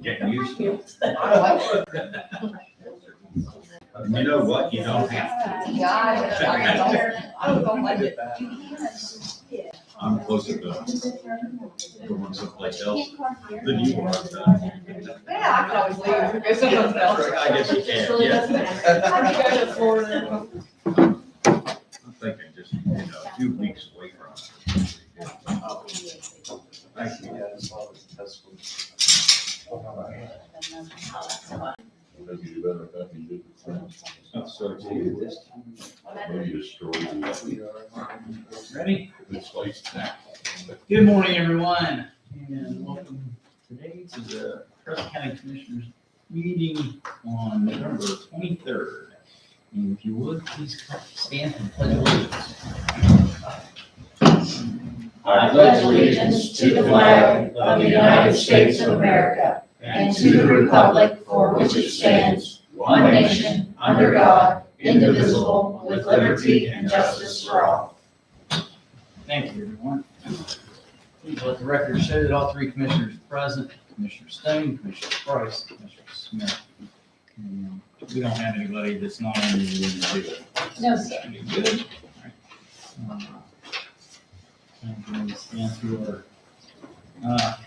Getting used to it. I like it. You know what? You don't have to. Yeah, I don't like it. I'm closer to going someplace else than you are. Yeah, I can always leave and go someplace else. I guess you can, Really yeah. doesn't matter. I can go to Florida. I'm thinking just, a few weeks away from it. Thank you. Maybe you better have you did the same. So it's you this time. Maybe destroy the. Ready? It's like snack. Good morning, everyone, and welcome today to the Preston County Commissioners meeting on November 23rd. And if you would, please stand for the pledge of allegiance. I pledge allegiance to the flag of the United States of America and to the republic for which it stands, one nation, under God, indivisible, with liberty and justice for all. Thank you, everyone. Please let the record show that all three commissioners are present: Commissioner Stone, Commissioner Price, Commissioner Smith. And we don't have anybody that's not on the agenda to do it. No, sir. Good. All right. And then stand through our,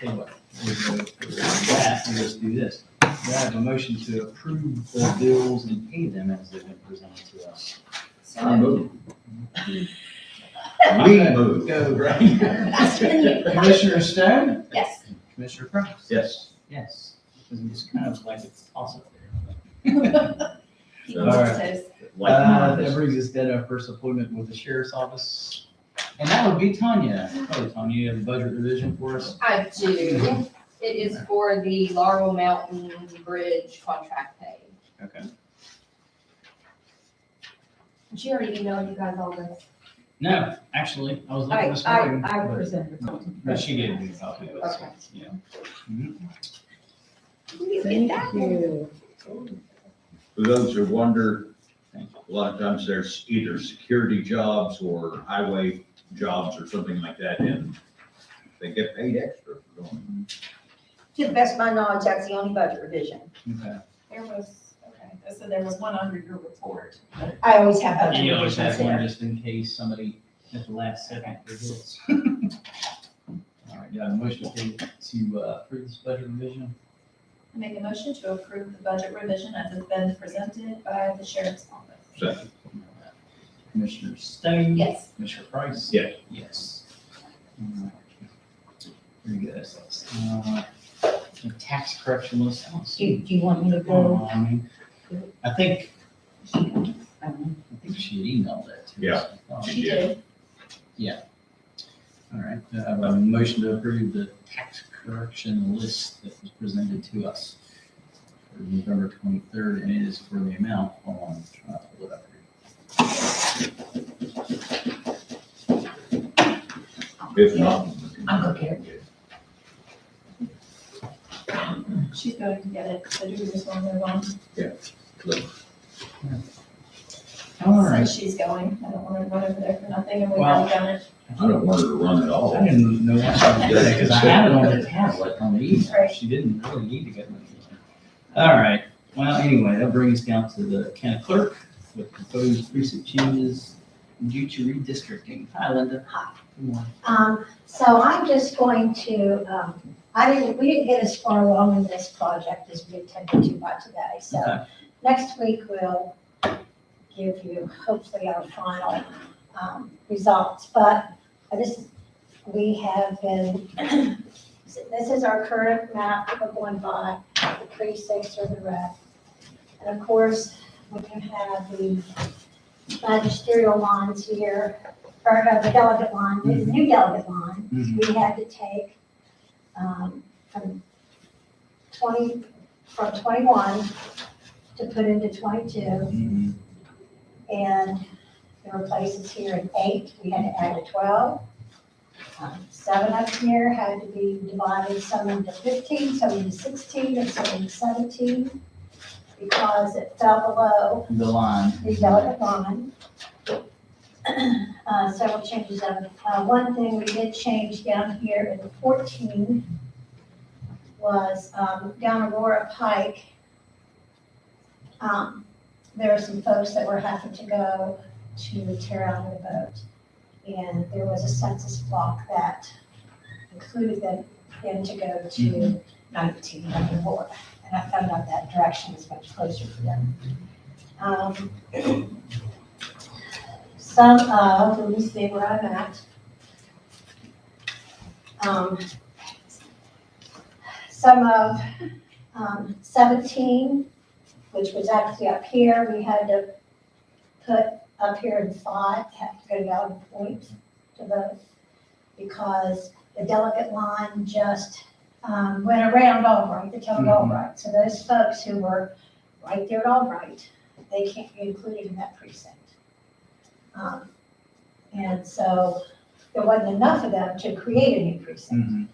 tell you what, we'll go for that, and let's do this. We have a motion to approve the bills and pay them as they've been presented to us. I move. We move. Go, right? That's been you. Commissioner Stone? Yes. Commissioner Price? Yes. Yes. It's kind of like it's awesome. So, All right. like That mine. brings us to our first appointment with the sheriff's office. And that would be Tanya. Oh, Tanya, you have a budget revision for us? I do. It is for the Laurel Mountain Bridge contract pay. Okay. She already emailed you guys all this. No, actually, I was looking this morning. I but- presented. But she gave me a copy of it. so, Okay. Yeah. Mhm. Thank you. For those who wonder, a lot of times there's either security jobs or highway jobs or something like that, and they get paid extra for going. To the best of my knowledge, that's the only budget revision. Okay. There was, okay, so there was one under your report. I always have budget And you always revisions have one there. just in case somebody at the last second forgets. All right, got a motion to approve this budget revision. I make a motion to approve the budget revision as has been presented by the sheriff's office. Second. Commissioner Stone? Yes. Commissioner Price? Yes. Yes. All right. Very good. The tax correctionalist. I don't Do see. you want me to go? I think she had emailed that to us. I thought. She Yeah. did. All right, I have a motion to approve the tax correction list that was presented to us for November 23rd, and it is for the amount, hold on, I'm trying to pull it up here. If not. I'm gonna get it. She's going to get it, so do we just want to move on? All right, Since she's going, I don't want to run over there for nothing and we've Well- already done it. I don't want her to run at all. I didn't know what she was doing, because I had it on the tablet on the email, Right. she didn't really need to get me. All right, well, anyway, that brings us down to the county clerk with proposed precinct changes due to redistricting. Hi, Linda. Hi. Good morning. So I'm just going to, we didn't get as far along in this project as we intended to by today. So Okay. next week we'll give you hopefully our final results. But we have been, this is our current map that we're going by, the precincts or the red. And of course, we can have the magisterial lines here, or the delegate line, the new delegate line. Mhm. We had to take from 21 to put into 22. Mhm. And there were places here in 8, we had to add a 12. 7 up here had to be divided, some into 15, some into 16, and some into 17, because it fell below The line. the delegate line. Several changes of it. One thing we did change down here in 14 was, down Aurora Pike. There were some folks that were having to go to tear out the boat. And there was a census block that included them to go to 1994. And I found out that direction is much closer for them. Some of, let me see where I'm at. Some of 17, which was actually up here, we had to put up here in 5, have to go down a point to vote because the delegate line just went around Albright, the town of Albright. So those folks who were right there at Albright, they can't be included in that precinct. And so there wasn't enough of them to create a new precinct.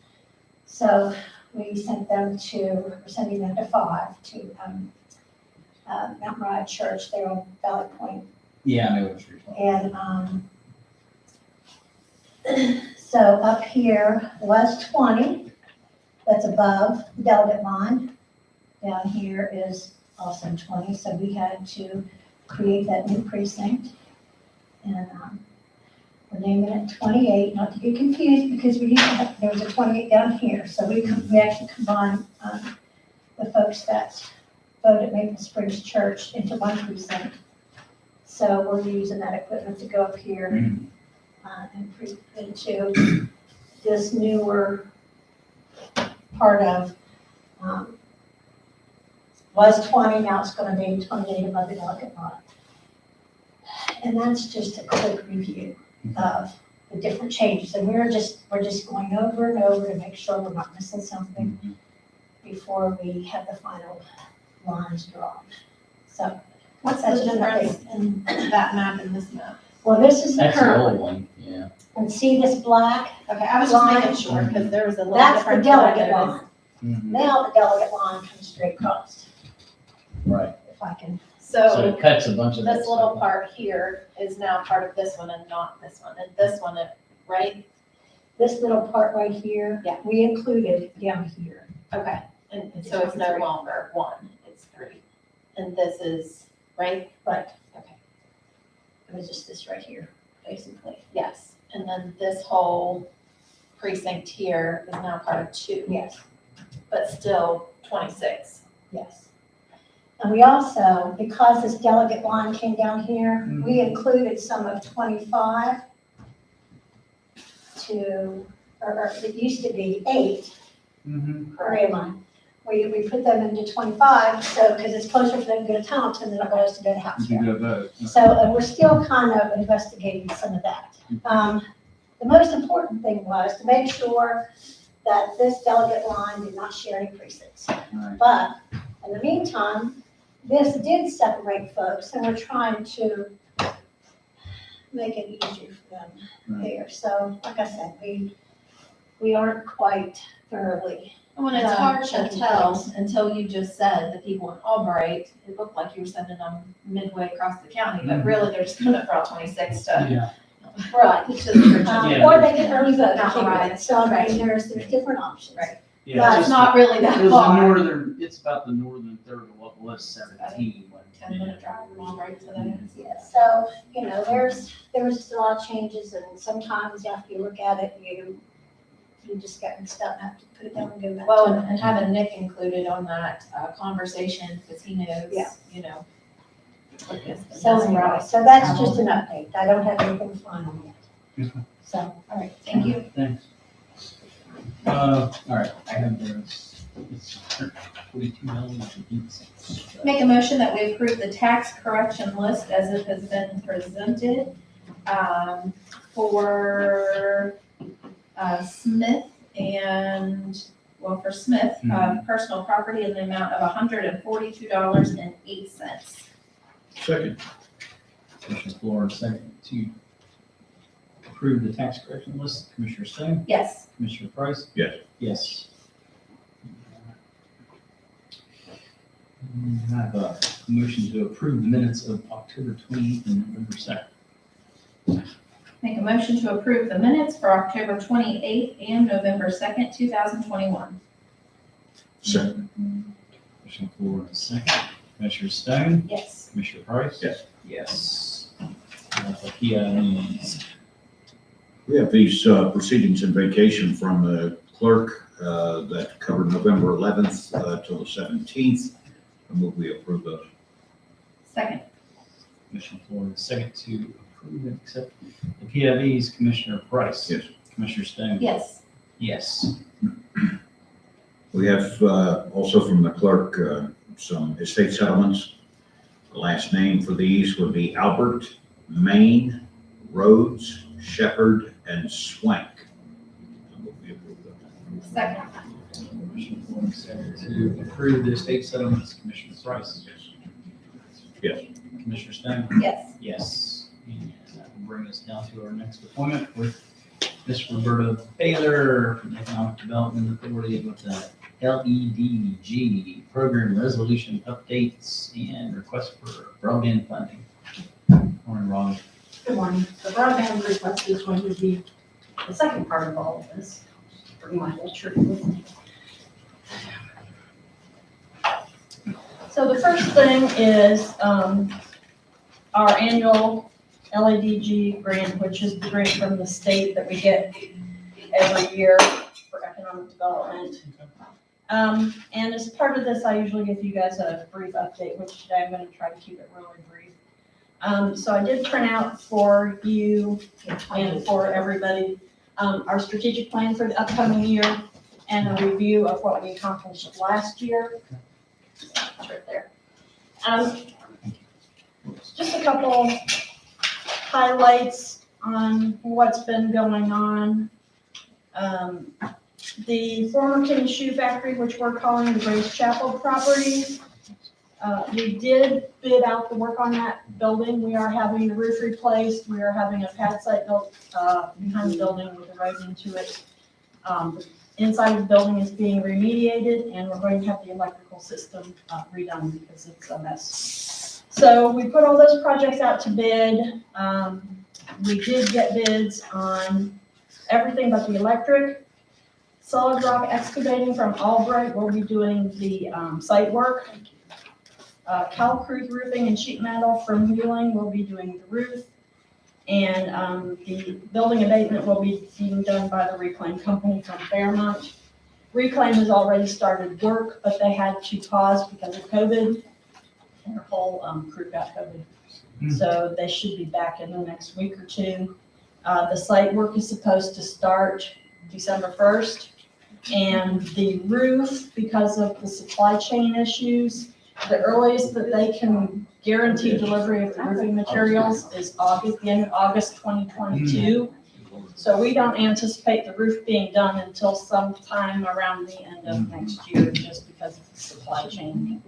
So we sent them to, we're sending them to 5, to Mount Moriah Church there on Valley Point. Yeah, I know what you're talking And so up here was 20, that's above the delegate line. Down here is also 20, so we had to create that new precinct. And we're naming it 28, not to get confused because we used to have, there was a 28 down here. So we actually combined the folks that voted at Maple Springs Church into one precinct. So we're using that equipment to go up here and into this newer part of, was 20, now it's going to be 28 above the delegate line. And that's just a quick review of the different changes. And we're just going over and over to make sure we're not missing something before we have the final lines drawn. So What's That's the just difference in that map and this map? well, this is the That's the current old one. one, yeah. And see this black? Okay, I was just Line. making sure, because there was a little That's the difference. that I delegate noticed. line. Now the delegate line comes straight across, Right. if I can. So So it cuts a bunch of that this little stuff. part here is now part of this one and not this one, and this one, right? This little part right here, Yeah. we included down here. Okay, and so it's no longer 1, it's 3. And this is, right? Right. Okay. It was just this right here, basically. Yes, and then this whole precinct here is now part of 2, Yes, but still 26. yes. And we also, because this delegate line came down here, we included some of 25 to, or it used to be 8, area line. We put them into 25, so, because it's closer for them to go to Taunton than it was to go to House. You go vote. So, and we're still kind of investigating some of that. The most important thing was to make sure that this delegate line did not share any precincts. Right. But in the meantime, this did separate folks, and we're trying to make it easier for them there. So, like I said, we aren't quite thoroughly. Well, and it's hard to tell until you just said the people in Albright, it looked like you were sending them midway across the county, but really they're just coming for all 26 to Yeah. Right. to the church. Yeah. Or they get early vote. Right. So, I mean, there's different options. Right. Yeah, But It's just- not really that It was the far. northern, it's about the northern third of what was 17. 10-minute drive from Albright to there. Yeah, so, there's just a lot of changes, and sometimes after you look at it, you just get stuck and have to put it down and go back. Well, to and it. having Nick included on that conversation, because he knows, Yeah. what this. So anyway, so that's just an update. I don't have anything final yet. Okay. So, All right, thank you. Thanks. All right, I have this, it's $42.08. Make a motion that we approve the tax correction list as it has been presented for Smith and, well, for Smith, personal property in the amount of $142.08. Second. Commissioner Flores, second to approve the tax correction list. Commissioner Stone? Yes. Commissioner Price? Yes. Yes. I have a motion to approve the minutes of October 28th and November 2nd. Make a motion to approve the minutes for October 28th and November 2nd, 2021. Second. Commissioner Ford, second. Commissioner Stone, Yes. Commissioner Price? Yes. Yes. PIVs. We have these proceedings and vacation from the clerk that covered November 11th till the 17th. I move we approve those. Second. Commissioner Ford, second to approve and accept the PIVs. Commissioner Price? Yes. Commissioner Stone? Yes. Yes. We have also from the clerk some estate settlements. The last name for these would be Albert, Maine, Rhodes, Shepherd, and Swank. I move we approve those. Second. Commissioner Ford, second to approve the estate settlements. Commissioner Price? Yes. Commissioner Stone? Yes. Yes. And that will bring us down to our next appointment with Ms. Roberta Baylor from the Economic Development Authority with the LEDG program resolution updates and request for broadband funding. Morning, Ron. Good morning. The broadband request is going to be the second part of all of this. Bring my whole tree with me. So the first thing is our annual LADG grant, which is the grant from the state that we get every year for economic development. And as part of this, I usually give you guys a brief update, which today I'm going to try to keep it really brief. So I did print out for you and for everybody our strategic plan for the upcoming year and a review of what we accomplished last year. It's right there. Just a couple highlights on what's been going on. The former Kenny Shoe Factory, which we're calling the Grace Chapel property, we did bid out the work on that building. We are having the roof replaced. We are having a pad site built behind the building with a road into it. The inside of the building is being remediated, and we're going to have the electrical system redone because it's a mess. So we put all those projects out to bid. We did get bids on everything but the electric. Solid Rock Excavating from Albright will be doing the site work. Cal Cruz Roofing and Sheet Metal from Wheeling will be doing the roof. And the building abatement will be being done by the Reclaim Company from Fairmont. Reclaim has already started work, but they had to pause because of COVID. Their whole crew got COVID. So they should be back in the next week or two. The site work is supposed to start December 1st. And the roof, because of the supply chain issues, the earliest that they can guarantee delivery of the roofing materials is August, the end of August 2022. So we don't anticipate the roof being done until sometime around the end of next year, just because of the supply chain.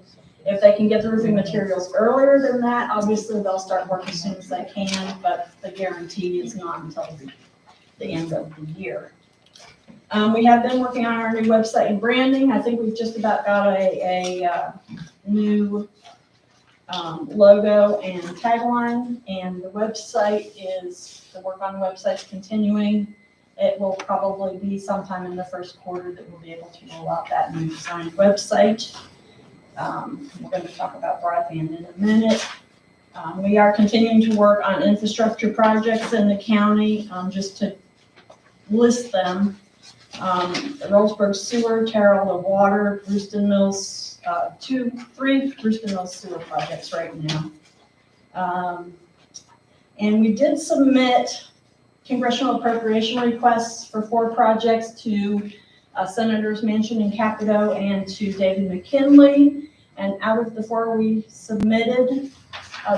If they can get the roofing materials earlier than that, obviously they'll start work as soon as they can, but the guarantee is not until the end of the year. We have been working on our new website and branding. I think we've just about got a new logo and tagline, and the website the work on the website's continuing. It will probably be sometime in the first quarter that we'll be able to roll out that new designed website. We're going to talk about broadband in a minute. We are continuing to work on infrastructure projects in the county, just to list them. The Rollsburg Sewer, Terrell Water, Brewston Mills, 3 Brewston Mills sewer projects right now. And we did submit congressional appropriation requests for 4 projects to Senators Manchin and Capito and to David McKinley. And out of the 4 we submitted,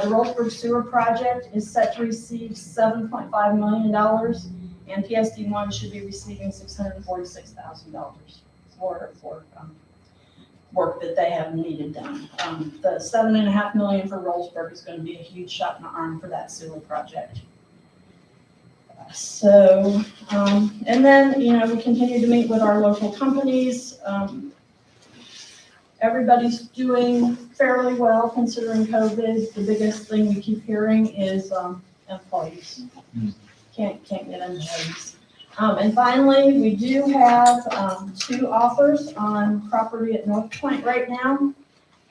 the Rollsburg Sewer project is set to receive $7.5 million, and PSD1 should be receiving $646,000 for work that they have needed done. The $7.5 million for Rollsburg is going to be a huge shot in the arm for that sewer project. So, and then, we continue to meet with our local companies. Everybody's doing fairly well considering COVID. The biggest thing we keep hearing is employees. Can't get employees. And finally, we do have, 2 offers on property at North Point right now,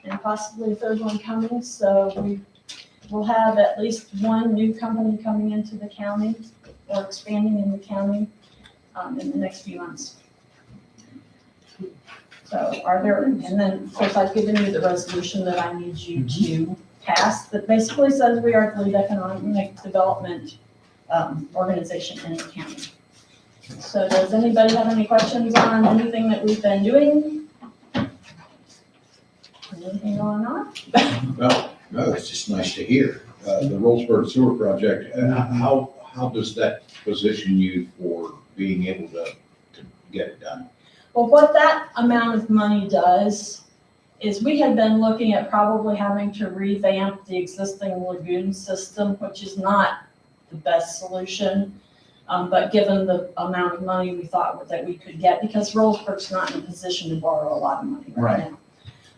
and possibly a third one coming, so we will have at least 1 new company coming into the county or expanding in the county, in the next few months. So are there, and then, of course, I've given you the resolution that I need you to pass, that basically says we are the lead economic development, organization in the county. So does anybody have any questions on anything that we've been doing? Anything going on? Well, no, it's just nice to hear. The Rollsburg Sewer Project, how does that position you for being able to get it done? Well, what that amount of money does is we had been looking at probably having to revamp the existing lagoon system, which is not the best solution. But given the amount of money we thought that we could get, because Rollsburg's not in a position to borrow a lot of money right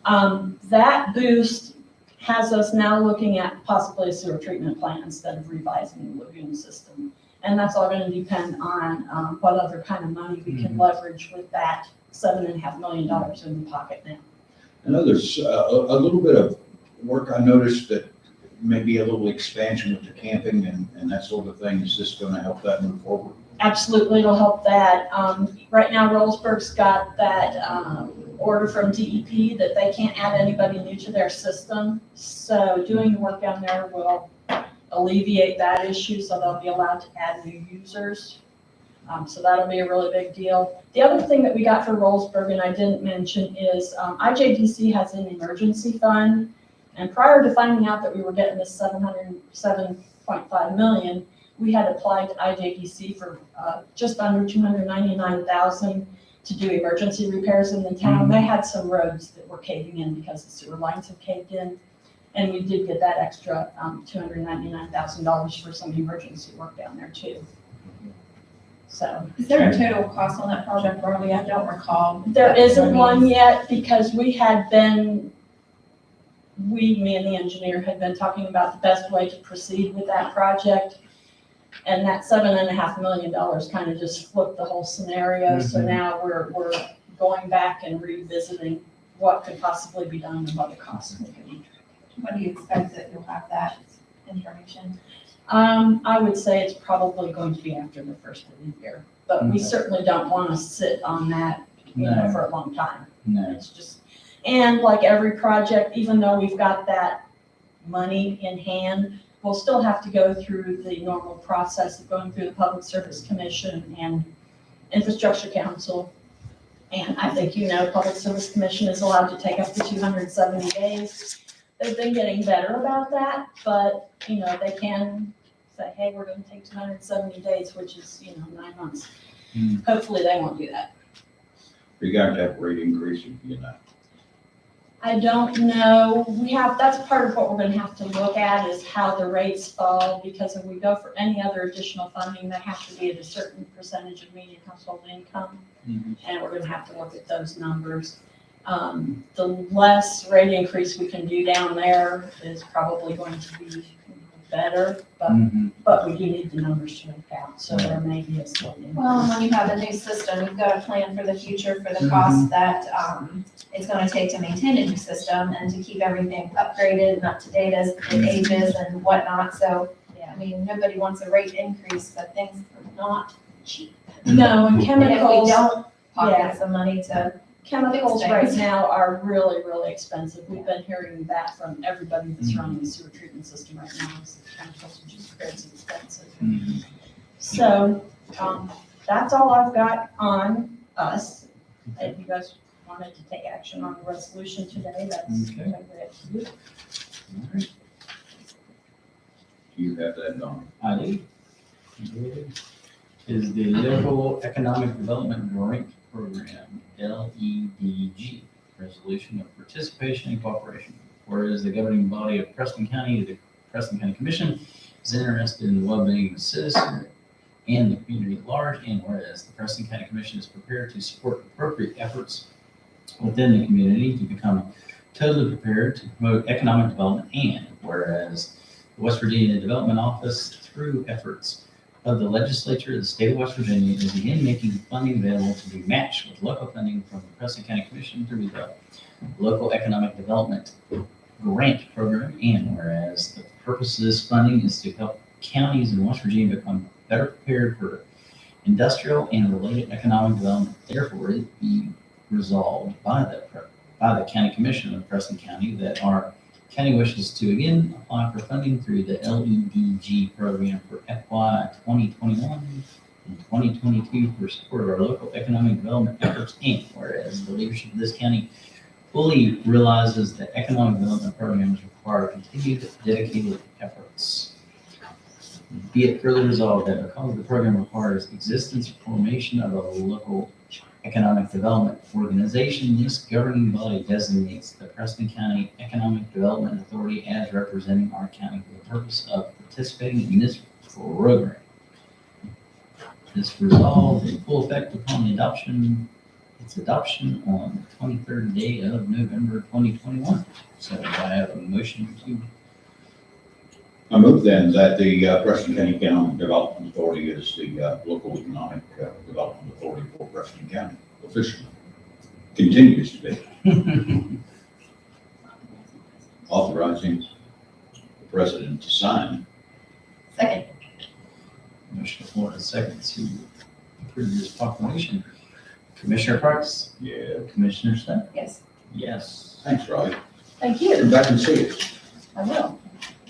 now. That boost has us now looking at possibly a sewer treatment plant instead of revising the lagoon system. And that's all gonna depend on, what other kind of money we can leverage with that $7.5 million in the pocket now. I know there's a little bit of work I noticed that maybe a little expansion with the camping and that sort of thing. Is this gonna help that move forward? Absolutely, it'll help that. Right now, Rollsburg's got that, order from DEP that they can't add anybody new to their system. So doing the work down there will alleviate that issue, so they'll be allowed to add new users. So that'll be a really big deal. The other thing that we got for Rollsburg, and I didn't mention, is IJDC has an emergency fund. And prior to finding out that we were getting this $707.5 million, we had applied to IJDC for just under $299,000 to do emergency repairs in the town. They had some roads that were caving in because the sewer lines have caved in. And we did get that extra $299,000 for some emergency work down there too. So Is there a total cost on that project, Marley? I don't recall. there isn't one yet because me and the engineer had been talking about the best way to proceed with that project. And that $7.5 million kind of just flipped the whole scenario. So now we're going back and revisiting what could possibly be done and what the costs would be. When do you expect that you'll have that information? I would say it's probably going to be after the first of the year, but we certainly don't want to sit on that, for a long time. No. It's just, and like every project, even though we've got that money in hand, we'll still have to go through the normal process of going through the Public Service Commission and Infrastructure Council. And I think, Public Service Commission is allowed to take up to 270 days. They've been getting better about that, but, they can say, hey, we're gonna take 270 days, which is, 9 months. Hopefully they won't do that. You got to have rate increase, I don't know, that's part of what we're gonna have to look at is how the rates fall, because if we go for any other additional funding, they have to be at a certain percentage of median household income. And we're gonna have to look at those numbers. The less rate increase we can do down there is probably going to be better, but we do need the numbers to work out, so there may be a slight increase. Well, when you have a new system, you've got to plan for the future, for the cost that it's going to take to maintain a new system and to keep everything upgraded and up to date as it ages and whatnot. So, yeah, nobody wants a rate increase, but things are not cheap. No, and And if we chemicals, don't pocket some money to, chemicals right now are really, really expensive. We've been hearing that from everybody that's running the sewer treatment system right now, is that chemicals are just crazy expensive. So, that's all I've got on us. If you guys wanted to take action on the resolution today, that's Okay. totally up to you. Do you have that, Don? I do. Is the Local Economic Development Grant Program, LEDG, resolution of participation and cooperation. Whereas the governing body of Preston County, the Preston County Commission, is interested in the well-being of the citizens and the community at large, and whereas the Preston County Commission is prepared to support appropriate efforts within the community to become totally prepared to promote economic development, and whereas the West Virginia Development Office, through efforts of the legislature of the state of West Virginia is again making funding available to be matched with local funding from the Preston County Commission through the Local Economic Development Grant Program. And whereas the purpose of this funding is to help counties in West Virginia become better prepared for industrial and related economic development, therefore it be resolved by the County Commission of Preston County that our county wishes to again apply for funding through the LEDG program for FY 2021 and 2022 for support of our local economic development efforts. And whereas the leadership of this county fully realizes that economic development programs require continued dedicated efforts. Be it further resolved that because the program requires existence or formation of a local economic development organization, this governing body designates the Preston County Economic Development Authority as representing our county for the purpose of participating in this program. This resolved in full effect upon its adoption on the 23rd day of November 2021. So I have a motion to. I move then that the Preston County Economic Development Authority is the local economic development authority for Preston County officially. Continues to be. Authorizing the president to sign. Second. Motion for a second to approve this proclamation. Commissioner Parks? Yeah. Commissioner Smith? Yes. Yes. Thanks, Roy. Thank you. Come back and see us. I will.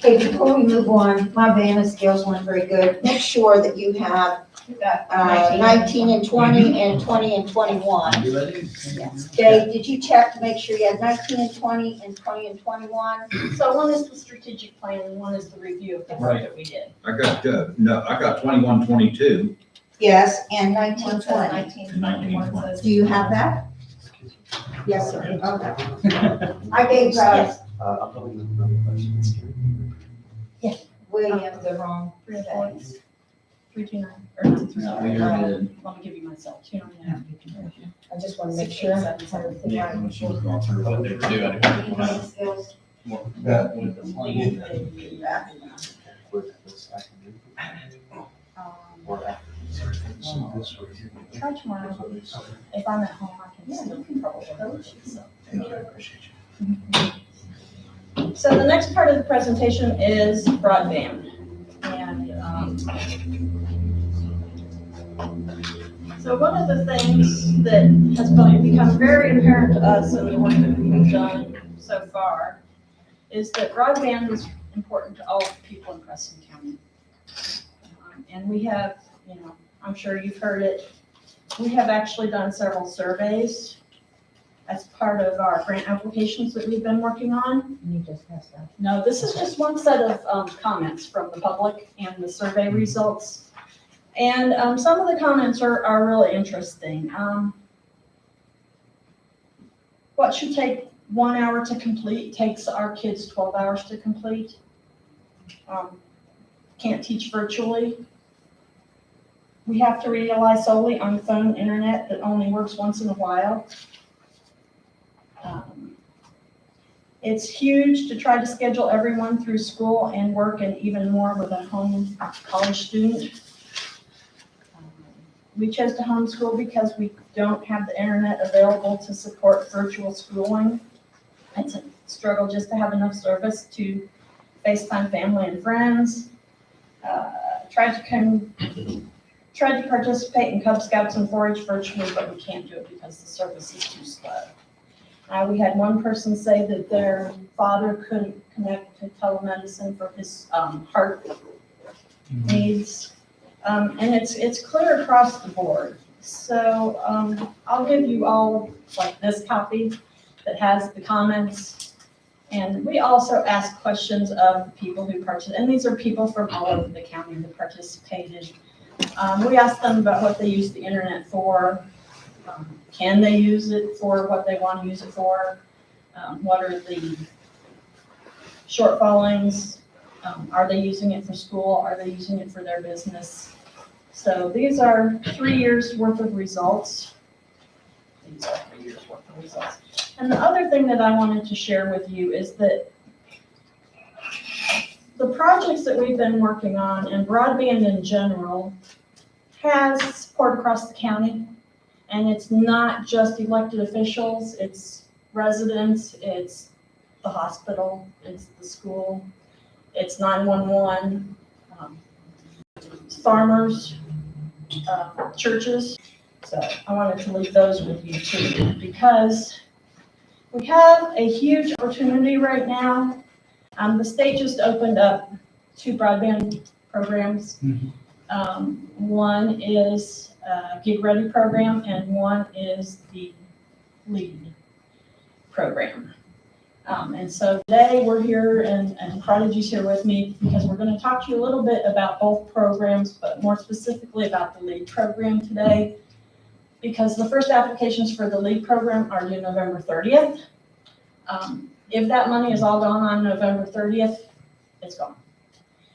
Okay, before we move on, my Vanna skills weren't very good. Make sure that you have We've got 19 and 20 and 20 and 21. Okay, did you check to make sure you had 19 and 20 and 20 and 21? So one is the strategic plan and one is the review of the work Right. that we did. I got 21, 22. Yes, and 19, One says 20. 19, 20, one says. Do you have that? Yes, sir. Okay. I gave William the wrong. 329, or No, you're good. let me give you myself, 299. I just want to make sure I have everything Yeah, right. when she was going through what they were doing, it was Vanna skills. more with the plan. Try tomorrow. If I'm at home, I can still control those. So the next part of the presentation is broadband. And so one of the things that has become very apparent to us in the work that we have done so far is that broadband is important to all people in Preston County. And we have, I'm sure you've heard it, we have actually done several surveys as part of our grant applications that we've been working on. You just passed that. No, this is just one set of comments from the public and the survey results. And some of the comments are really interesting. What should take 1 hour to complete takes our kids 12 hours to complete. Can't teach virtually. We have to rely solely on phone internet that only works once in a while. It's huge to try to schedule everyone through school and work, and even more with a home college student. We chose to homeschool because we don't have the internet available to support virtual schooling. It's a struggle just to have enough service to FaceTime family and friends. Tried to participate in Cub Scouts and 4-H virtually, but we can't do it because the service is too slow. We had one person say that their father couldn't connect to telemedicine for his heart needs. And it's clear across the board. So I'll give you all like this copy that has the comments. And we also ask questions of the people who participated, and these are people from all over the county that participated. We asked them about what they use the internet for. Can they use it for what they want to use it for? What are the shortfallings? Are they using it for school? Are they using it for their business? So these are 3 years worth of results. These are 3 years worth of results. And the other thing that I wanted to share with you is that the projects that we've been working on and broadband in general has support across the county. And it's not just elected officials, it's residents, it's the hospital, it's the school, it's 911, farmers, churches. So I wanted to leave those with you too, because we have a huge opportunity right now. The state just opened up 2 broadband programs. One is a Gig Ready program and one is the LEAD program. And so today we're here and Prodigy's here with me because we're going to talk to you a little bit about both programs, but more specifically about the LEAD program today, because the first applications for the LEAD program are due November 30th. If that money is all gone on November 30th, it's gone.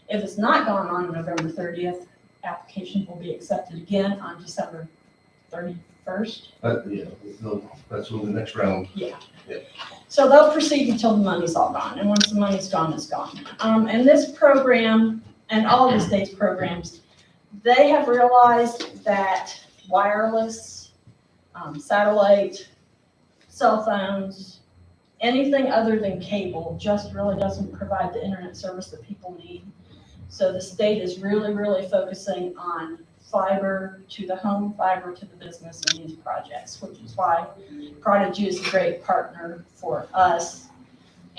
If it's not gone on November 30th, applications will be accepted again on December 31st. That's when the next round. So they'll proceed until the money's all gone, and once the money's gone, it's gone. And this program, and all of the state's programs, they have realized that wireless, satellite, cell phones, anything other than cable just really doesn't provide the internet service that people need. So the state is really, really focusing on fiber to the home, fiber to the business in these projects, which is why Prodigy is a great partner for us.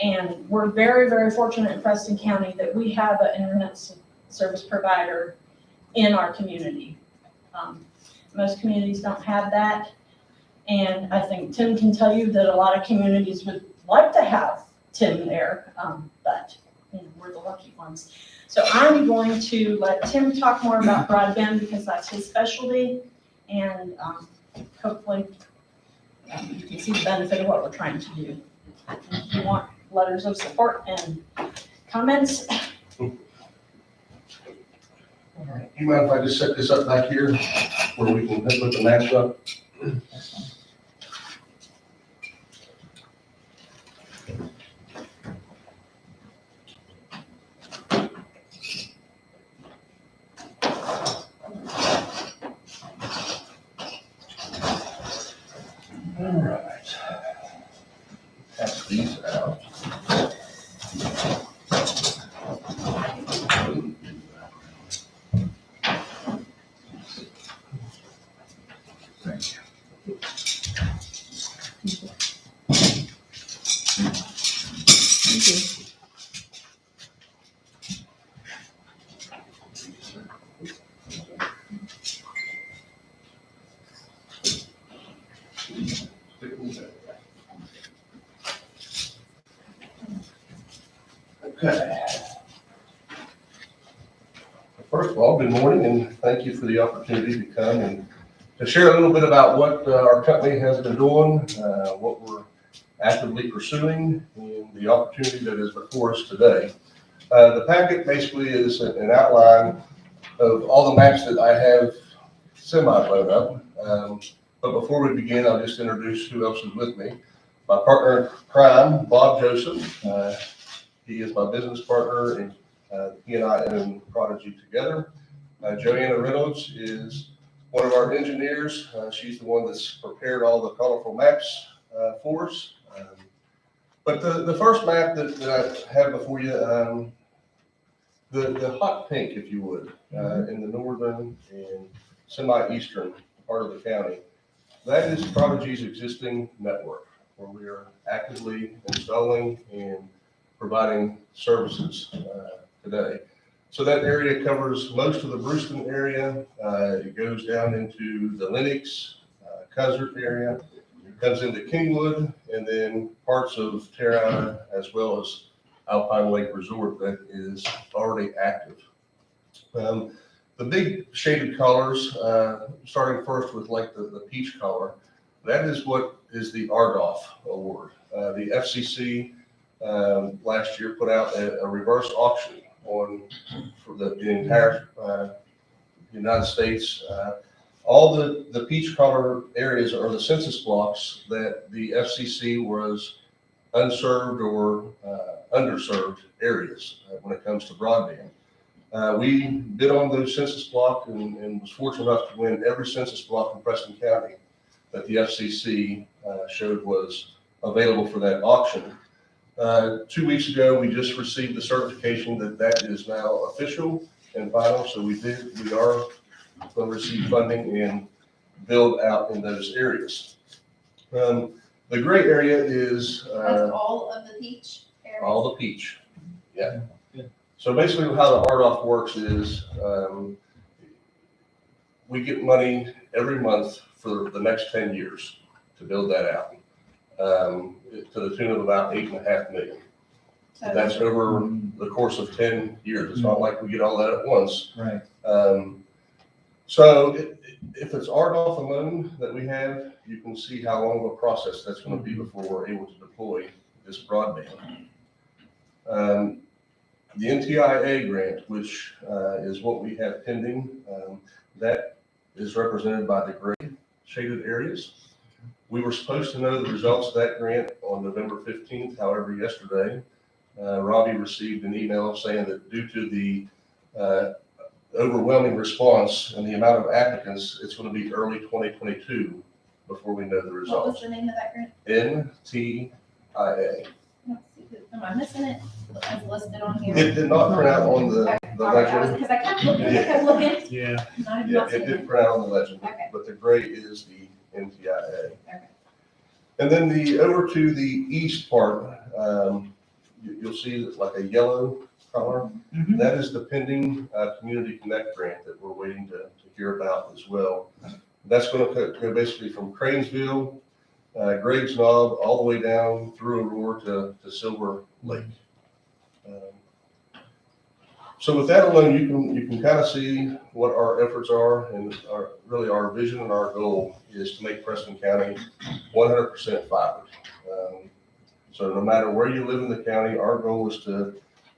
And we're very, very fortunate in Preston County that we have an internet service provider in our community. Most communities don't have that. And I think Tim can tell you that a lot of communities would like to have Tim there, but we're the lucky ones. So I'm going to let Tim talk more about broadband because that's his specialty, and hopefully you can see the benefit of what we're trying to do. If you want letters of support and comments. All right. You mind if I just set this up back here where we can put the maps up? All right. Pass these out. Thank you. Okay. First of all, good morning, and thank you for the opportunity to come and to share a little bit about what our company has been doing, what we're actively pursuing, and the opportunity that is before us today. The packet basically is an outline of all the maps that I have semi-blown up. But before we begin, I'll just introduce who else is with me. My partner in crime, Bob Joseph. He is my business partner, and he and I own Prodigy together. Joanna Reynolds is one of our engineers. She's the one that's prepared all the colorful maps for us. But the first map that I have before you, the hot pink, if you would, in the northern and semi-eastern part of the county, that is Prodigy's existing network, where we are actively installing and providing services today. So that area covers most of the Brewston area. It goes down into the Lennox, Cuthbert area, comes into Kingwood, and then parts of Terra, as well as Alpine Lake Resort that is already active. The big shaded colors, starting first with like the peach color, that is what is the RDOF award. The FCC last year put out a reverse auction for the entire United States. All the peach color areas are the census blocks that the FCC was unserved or underserved areas when it comes to broadband. We bid on those census block and was fortunate enough to win every census block in Preston County that the FCC showed was available for that auction. 2 weeks ago, we just received the certification that that is now official and final, so we are going to receive funding and build out in those areas. The gray area is That's all of the peach area? all the peach, yeah. Good. So basically how the RDOF works is we get money every month for the next 10 years to build that out, to the tune of about $8.5 million. So That's over the course of 10 years. It's not like we get all that at once. Right. So if it's RDOF alone that we have, you can see how long of a process that's going to be before we're able to deploy this broadband. The NTIA grant, which is what we have pending, that is represented by the gray shaded areas. We were supposed to know the results of that grant on November 15th. However, yesterday, Robbie received an email saying that due to the overwhelming response and the amount of applicants, it's going to be early 2022 before we know the what was results. the name of that grant? NTIA. Let's see, am I missing it? It's listed on here. It did not print out on the All right, legend. because I kept looking. Yeah. Not Yeah, seeing it did print out on the legend, Okay. but the gray is the NTIA. Okay. And then over to the east part, you'll see like a yellow color. Mhm. That is the pending Community Connect grant that we're waiting to hear about as well. That's going to go basically from Cranesville, Greg's Knob, all the way down through Aurora to Silver Lake. So with that alone, you can kind of see what our efforts are, and really our vision and our goal is to make Preston County 100% fiber. So no matter where you live in the county, our goal is to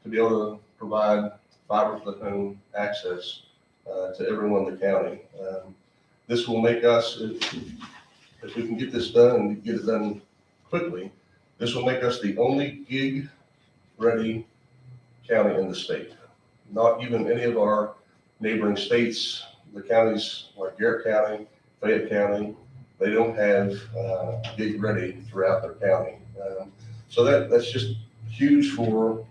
be able to provide fiber to the home access to everyone in the county. This will make us, if we can get this done and get it done quickly, this will make us the only gig-ready county in the state. Not even any of our neighboring states, the counties like Garrett County, Fayette County, they don't have gig-ready throughout their county. So that's just huge for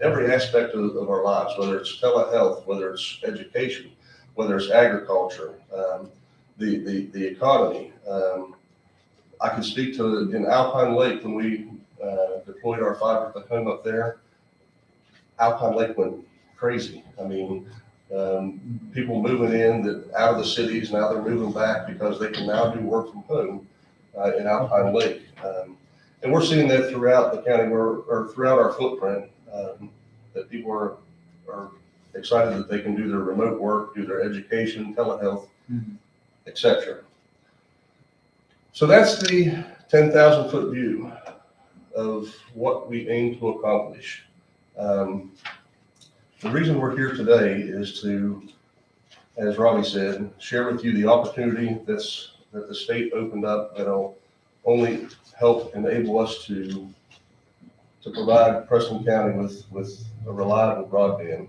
every aspect of our lives, whether it's telehealth, whether it's education, whether it's agriculture, the economy. I can speak to in Alpine Lake when we deployed our fiber to the home up there. Alpine Lake went crazy. I mean, people moving out of the cities, now they're moving back because they can now do work from home in Alpine Lake. And we're seeing that throughout the county, or throughout our footprint, that people are excited that they can do their remote work, do their education, telehealth, etc. So that's the 10,000-foot view of what we aim to accomplish. The reason we're here today is to, as Robbie said, share with you the opportunity that the state opened up that'll only help enable us to provide Preston County with a reliable broadband.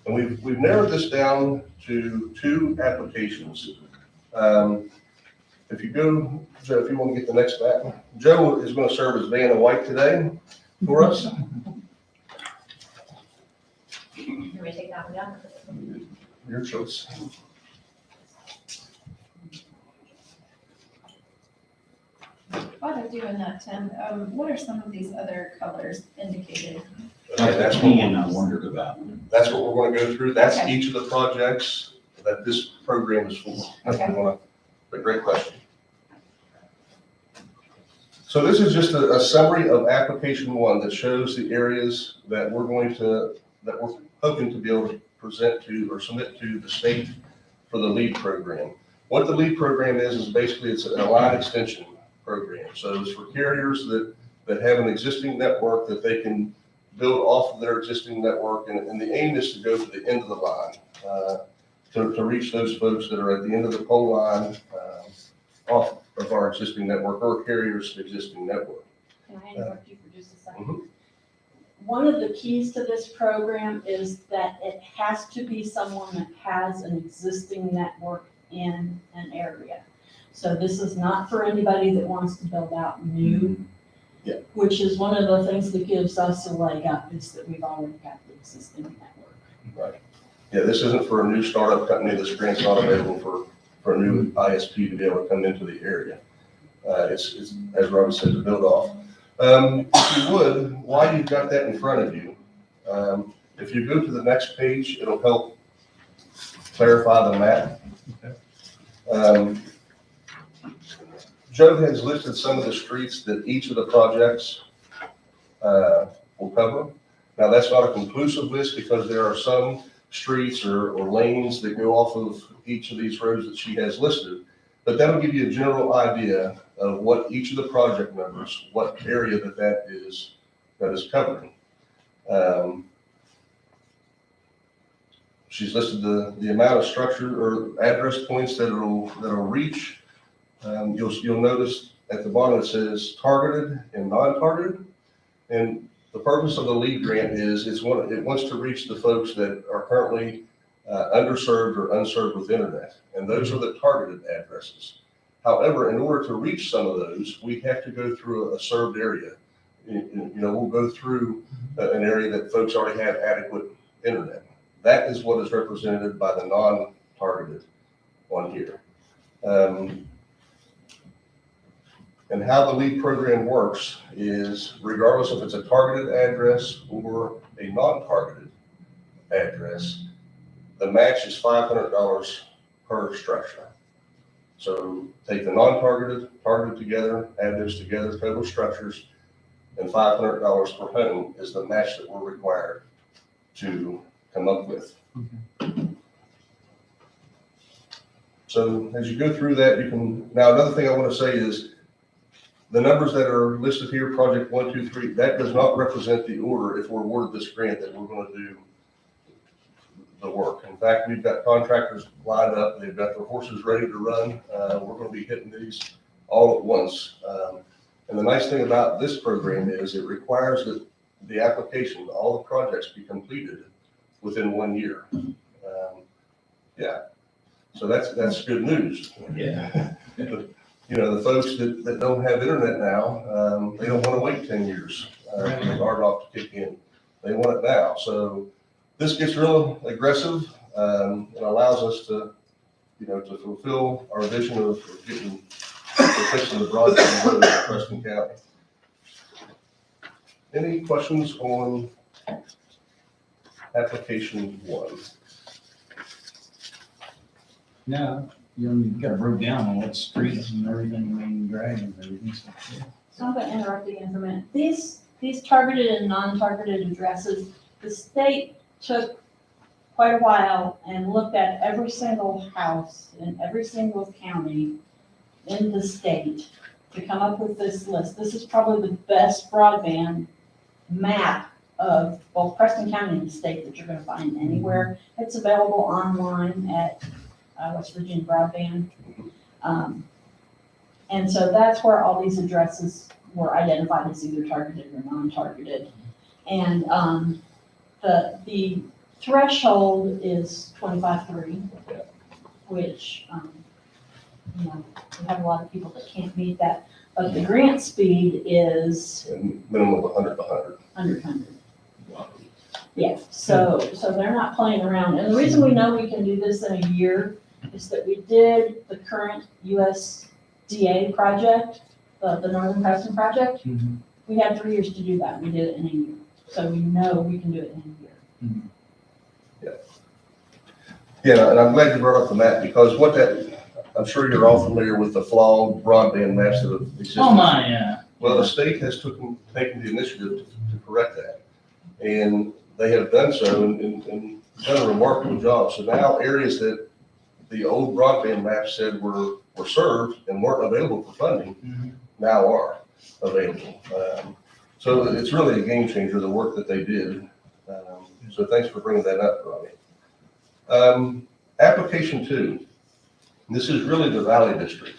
And we've narrowed this down to 2 applications. If you go, Joe, if you want to get the next back, Joe is going to serve as Vanna White today for us. Can we take that one down? Your choice. While they're doing that, Tim, what are some of these other colors indicated? That's That's me, and I wondered about. what we're going to go through. That's Okay. each of the projects that this program is for. Okay. But great question. So this is just a summary of application 1 that shows the areas that we're hoping to be able to present to or submit to the state for the LEAD program. What the LEAD program is basically it's a line extension program. So it's for carriers that have an existing network that they can build off of their existing network. And the aim is to go to the end of the line, to reach those folks that are at the end of the pole line off of our existing network or carriers' existing network. Can I interrupt you for just a second? one of the keys to this program is that it has to be someone that has an existing network in an area. So this is not for anybody that wants to build out new. Yeah. Which is one of the things that gives us a leg up, is that we've already got the existing network. Yeah, this isn't for a new startup company. This grant's not available for a new ISP to be able to come into the area. It's, as Robbie said, to build off. If you would, while you've got that in front of you, if you go to the next page, it'll help clarify the map. Joe has listed some of the streets that each of the projects will cover. Now, that's not a conclusive list because there are some streets or lanes that go off of each of these roads that she has listed. But that'll give you a general idea of what each of the project members, what area that is covering. She's listed the amount of structure or address points that it'll reach. You'll notice at the bottom it says targeted and non-targeted. And the purpose of the LEAD grant is it wants to reach the folks that are currently underserved or unserved with internet. And those are the targeted addresses. However, in order to reach some of those, we have to go through a served area. We'll go through an area that folks already have adequate internet. That is what is represented by the non-targeted on here. And how the LEAD program works is, regardless if it's a targeted address or a non-targeted address, the match is $500 per structure. So take the non-targeted, targeted together, add those together, total structures, and $500 per home is the match that we're required to come up with. Okay. So as you go through that, now another thing I want to say is the numbers that are listed here, project 1, 2, 3, that does not represent the order if we're awarded this grant that we're going to do the work. In fact, we've got contractors lined up. They've got their horses ready to run. We're going to be hitting these all at once. And the nice thing about this program is it requires that the application, all the projects be completed within 1 year. Yeah. So that's good news. Yeah. The folks that don't have internet now, they don't want to wait 10 years for the RDOF to kick in. They want it now. So this gets real aggressive and allows us to fulfill our vision of fixing the broadband road in Preston County. Any questions on application 1? No, you've got it broke down on what streets and everything, main drag and everything. So, yeah. So I'm gonna interrupt again for a minute. These targeted and non-targeted addresses, the state took quite a while and looked at every single house in every single county in the state to come up with this list. This is probably the best broadband map of both Preston County and the state that you're gonna find anywhere. It's available online at West Virginia Broadband. And so that's where all these addresses were identified as either targeted or non-targeted. And the threshold is 25.3, which, we have a lot of people that can't meet that. But the grant speed is Minimum of 100 to 100. 100. Yeah, so they're not playing around. And the reason we know we can do this in a year is that we did the current USDA project, the Northern Preston project. Mhm. We had 3 years to do that. We did it in a year. So we know we can do it in a year. Yeah, and I'm glad you brought up the map because I'm sure you're all familiar with the flawed broadband maps that have existed. Oh my, yeah. Well, the state has taken the initiative to correct that. And they have done so and done a remarkable job. So now areas that the old broadband map said were served and weren't available for funding, now are available. So it's really a game changer, the work that they did. So thanks for bringing that up, Robbie. Application 2. This is really the Valley District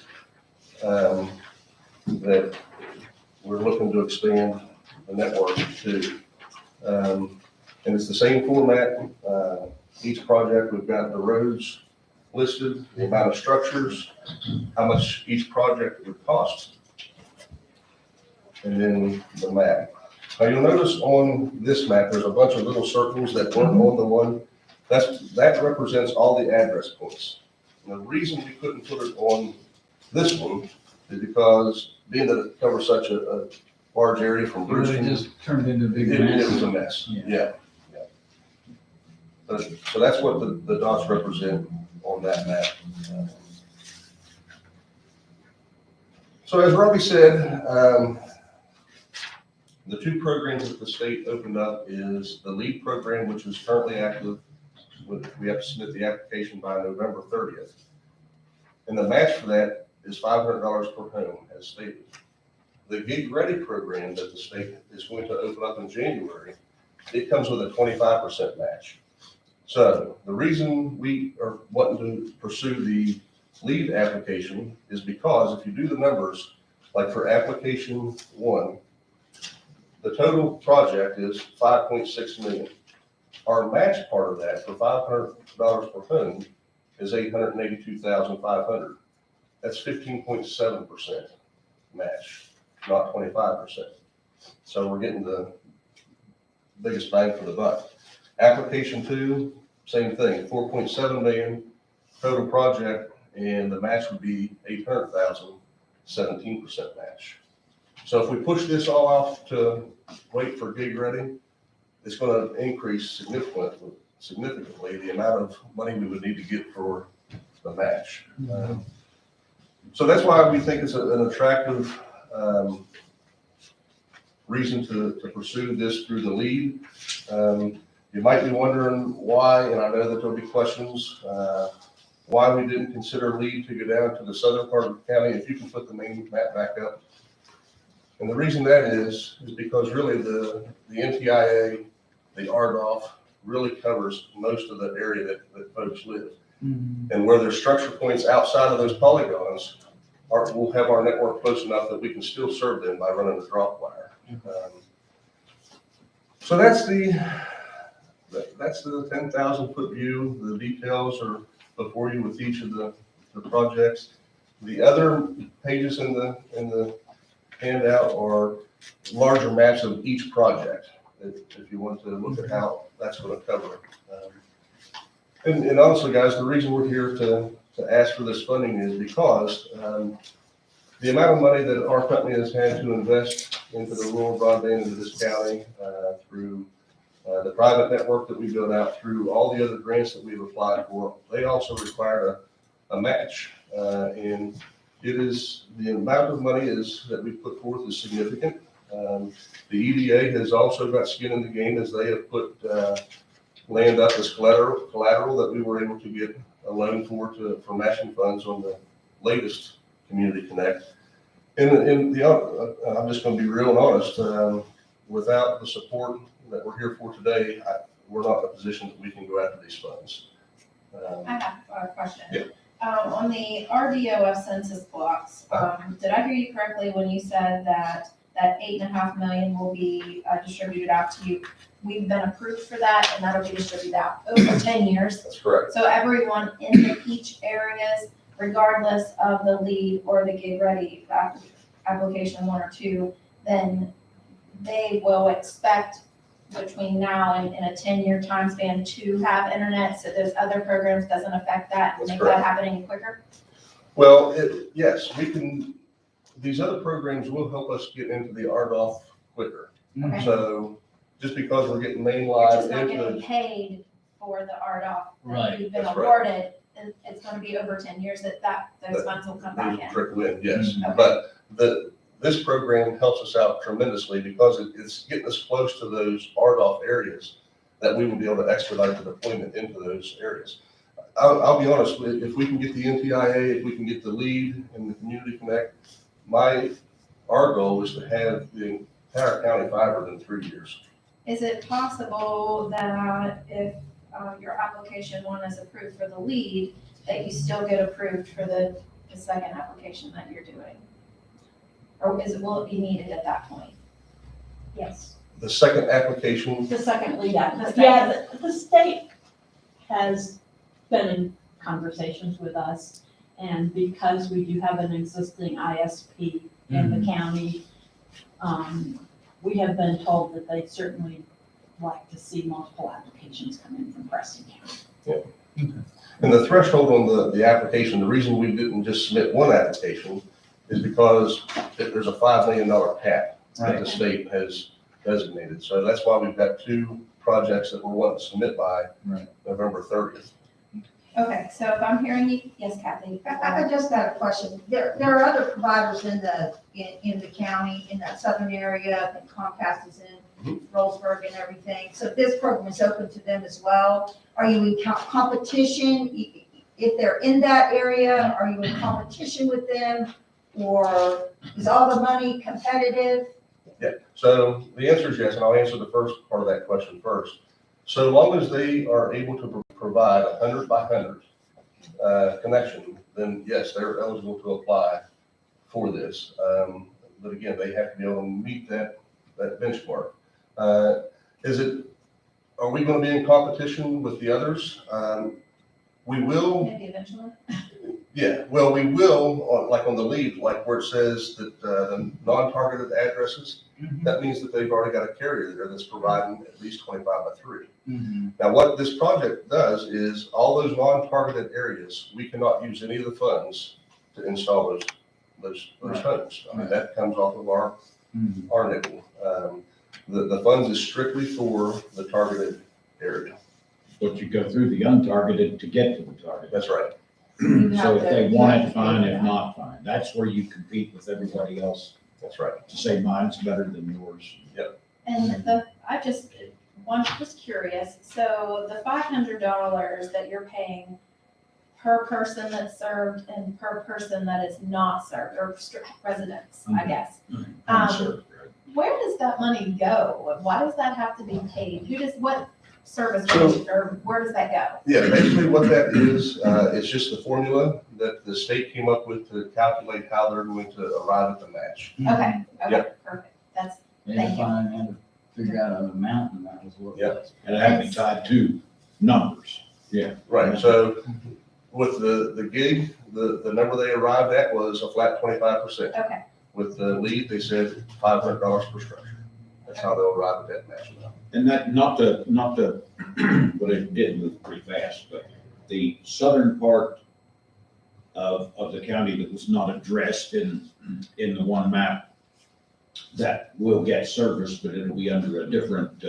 that we're looking to expand the network to. And it's the same format. Each project, we've got the roads listed, the amount of structures, how much each project would cost, and then the map. Now you'll notice on this map, there's a bunch of little circles that weren't on the one. That represents all the address points. And the reason we couldn't put it on this one is because being that it covers such a large area from It Brewston, just turned into a big it was mess. a mess. Yeah. Yeah. So that's what the dots represent on that map. So as Robbie said, the two programs that the state opened up is the LEAD program, which is currently active. We have to submit the application by November 30th. And the match for that is $500 per home, as stated. The Gig Ready program that the state is going to open up in January, it comes with a 25% match. So the reason we are wanting to pursue the LEAD application is because if you do the numbers, like for application 1, the total project is 5.6 million. Our match part of that for $500 per home is $882,500. That's 15.7% match, not 25%. So we're getting the biggest bang for the buck. Application 2, same thing, 4.7 million total project, and the match would be 800,000, 17% match. So if we push this all off to wait for Gig Ready, it's going to increase significantly the amount of money we would need to get for the match. So that's why we think it's an attractive reason to pursue this through the LEAD. You might be wondering why, and I know that there'll be questions, why we didn't consider LEAD to go down to the southern part of the county. If you can put the main map back up. And the reason that is because really the NTIA, the RDOF, really covers most of the area that folks live. And where there's structure points outside of those polygons, we'll have our network close enough that we can still serve them by running the drop wire. So that's the 10,000 foot view. The details are before you with each of the projects. The other pages in the handout are larger maps of each project, if you want to look at how that's going to cover it. And honestly, guys, the reason we're here to ask for this funding is because the amount of money that our company has had to invest into the rural broadband into this county through the private network that we built out, through all the other grants that we've applied for, they also require a match. And it is, the amount of money that we put forth is significant. The EDA has also got skin in the game as they have put land up as collateral that we were able to get a loan for matching funds on the latest Community Connect. And I'm just going to be real and honest, without the support that we're here for today, we're not in a position that we can go after these funds. I have a question. Yeah. On the RDOF census blocks, did I hear you correctly when you said that 8.5 million will be distributed out to you? We've been approved for that, and that'll be distributed out over 10 years. That's correct. So everyone in the peach areas, regardless of the LEAD or the Gig Ready application 1 or 2, then they will expect between now and in a 10-year time span to have internet, so those other programs doesn't affect that and That's make correct. that happen any quicker? Well, yes, we can, these other programs will help us get into the RDOF quicker. Okay. So just because we're getting You're mainline just not into getting paid for the RDOF Right. that you've been That's right. awarded. It's gonna be over 10 years that those funds will come back those in. trickle in, yes. Okay. But this program helps us out tremendously because it's getting us close to those RDOF areas that we will be able to expedite the deployment into those areas. I'll be honest, if we can get the NTIA, if we can get the LEAD and the Community Connect, our goal is to have the entire county fiber in 3 years. Is it possible that if your application 1 is approved for the LEAD, that you still get approved for the second application that you're doing? Or will it be needed at that point? Yes. The second application, The second lead applicant. The Yeah, the state has been in conversations with us, and because we do have an existing ISP in the county, we have been told that they certainly like to see multiple applications come in from Preston County. and the threshold on the application, the reason we didn't just submit one application is because there's a $5 million cap that the state has designated. So that's why we've got two projects that we're wanting to submit by November 30th. Okay, so if I'm hearing you, yes, Kathy? I just got a question. There are other providers in the county, in that southern area, and Comcast is in Rollsburg and everything. So this program is open to them as well. Are you in competition? If they're in that area, are you in competition with them? Or is all the money competitive? Yeah, so the answer is yes, and I'll answer the first part of that question first. So long as they are able to provide 100 by 100 connection, then yes, they're eligible to apply for this. But again, they have to be able to meet that benchmark. Are we going to be in competition with the others? We will. Maybe eventually. Yeah, well, we will, like on the lead, like where it says that the non-targeted addresses, that means that they've already got a carrier there that's providing at least 25 by 3. Now, what this project does is all those non-targeted areas, we cannot use any of the funds to install those homes. I mean, that comes off of our nickel. The funds is strictly for the targeted area. But you go through the untargeted to get to the target. That's right. So if they want it, fine, if not, fine. That's where you compete with everybody else That's right. to say mine's better than yours. And just curious, so the $500 that you're paying per person that's served and per person that is not served, or residents, I guess. Unserved, right? Where does that money go? Why does that have to be paid? What service, or where does that go? Yeah, basically what that is, it's just the formula that the state came up with to calculate how they're going to arrive at the match. Okay, perfect. That's, They Thank you. define and to figure out an amount, and that was what it Yep. was. And it had to be tied to numbers. Yeah. Right, so with the gig, the number they arrived at was a flat 25%. okay. With the lead, they said $500 per structure. That's how they'll arrive at that match amount. And that, not to, but it did move pretty fast, but the southern part of the county that was not addressed in the one map, that will get service, but it'll be under a different,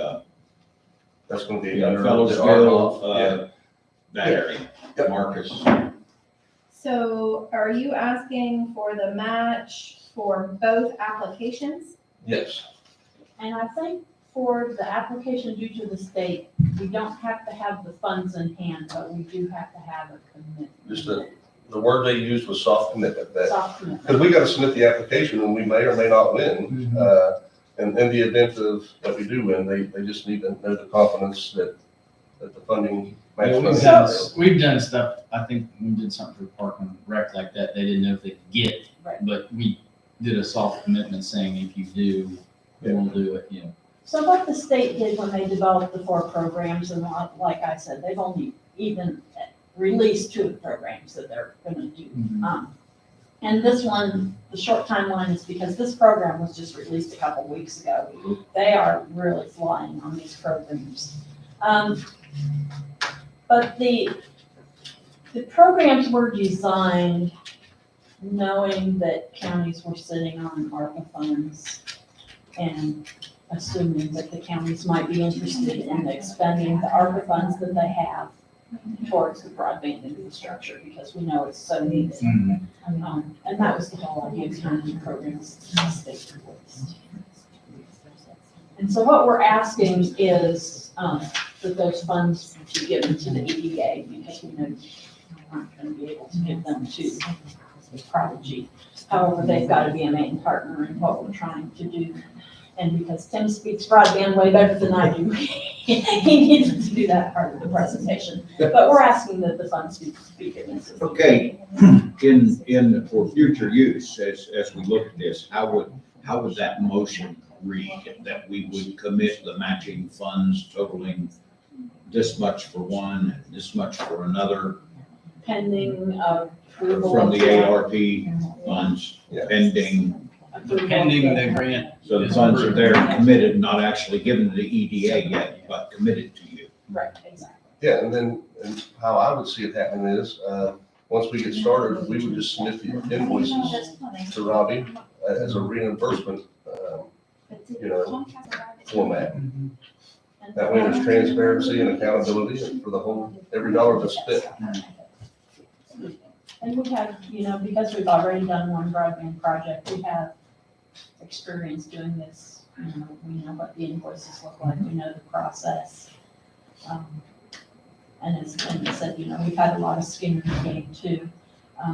That's going to be under Fellowsville, yeah. that area, Yep. Marcus. So are you asking for the match for both applications? Yes, And I think for the application due to the state, we don't have to have the funds in hand, but we do have to have a commitment. just the word they used was soft commitment. That Soft commitment. because we got to submit the application and we may or may not win. And in the event that we do win, they just need to know the confidence that the funding Yeah, matches. we've done stuff, I think we did something for Park and Rec like that, they didn't know if they could get it. Right. But we did a soft commitment saying if you do, we'll do it, So what the state did when they developed the 4 programs, and like I said, they've only even released 2 of the programs that they're gonna do. And this one, the short timeline is because this program was just released a couple weeks ago. They are really flying on these programs. But the programs were designed knowing that counties were sitting on ARPA funds and assuming that the counties might be interested in expending the ARPA funds that they have towards the broadband infrastructure, because we know it's so needed. And that was the whole idea behind the programs the state released. And so what we're asking is that those funds be given to the EDA, because we know we aren't going to be able to give them to Prodigy. However, they've got to be a main partner in what we're trying to do. And because Tim speaks broadband way better than I do, he needed to do that part of the presentation. But we're asking that the funds be given to the Okay, for future use, as we look at this, how would that motion read, that we would commit the matching funds totaling this much for one, this much for another, Pending approval. from of the ARP funds Yeah. pending. approval of Pending the grant. So the funds are there committed, not actually given to the EDA yet, but committed to you. Right, exactly. Yeah, and then, and how I would see it happening is, once we get started, we would just submit the invoices That's funny. to Robbie as a reimbursement, format. That way there's transparency and accountability for the whole, every dollar that's spent. And we have, because we've already done one broadband project, we have experience doing this. We know what the invoices look like, we know the process. And as Linda said, we've had a lot of skin in the game too.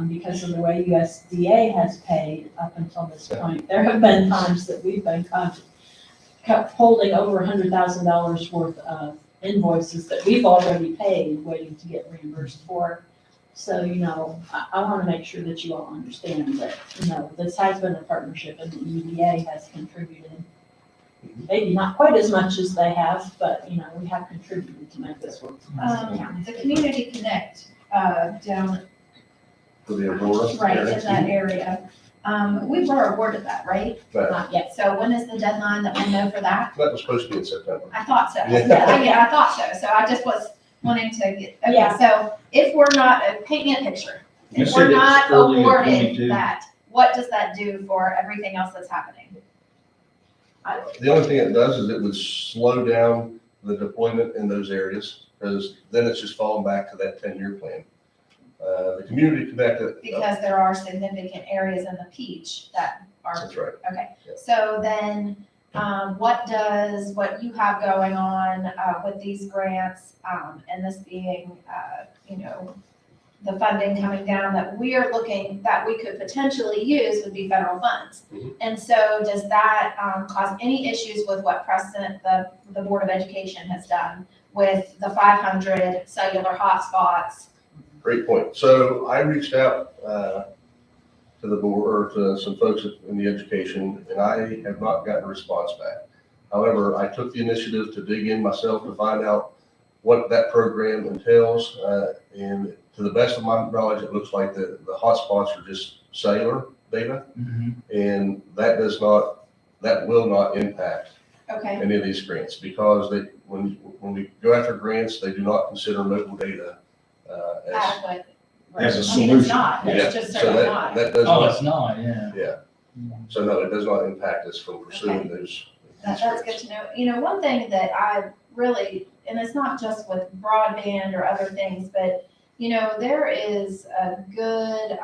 Because of the way USDA has paid up until this point, there have been times that we've been kept holding over $100,000 worth of invoices that we've already paid, waiting to get reimbursed for. So, I want to make sure that you all understand that, this has been a partnership and the EDA has contributed. Maybe not quite as much as they have, but, we have contributed to make this work. The Community Connect, down For the Aurora. right in area. that area, we were awarded that, right? But Not yet. So when is the deadline that we know for that? that was supposed to be in September. I thought so. Yeah. Yeah, I thought so. So I just was wanting to get, okay, Yeah. so if we're not, paint me a picture. You If said we're it's not early in awarded 22. that, what does that do for everything else that's happening? The only thing it does is it would slow down the deployment in those areas, because then it's just falling back to that 10-year plan. The Community Connect. Because there are significant areas in the Peach that are, That's right. okay. Yeah. So then, what you have going on, with these grants, and this being, the funding coming down that we are looking, that we could potentially use would be federal funds. Mhm. And so does that, cause any issues with what Preston, the Board of Education has done with the 500 cellular hotspots? Great point. So I reached out to the board, or to some folks in the education, and I have not gotten a response back. However, I took the initiative to dig in myself to find out what that program entails. And to the best of my knowledge, it looks like the hotspots are just cellular data, and that will not impact Okay, any of these grants, because when we go after grants, they do not consider mobile data as. adequate. As a I mean, it's solution. not, Yeah, it's just so certainly that, not. that does Oh, not, it's not, yeah. yeah. So no, it does not impact us from pursuing those. That's good to know. One thing that I really, and it's not just with broadband or other things, but, there is a good,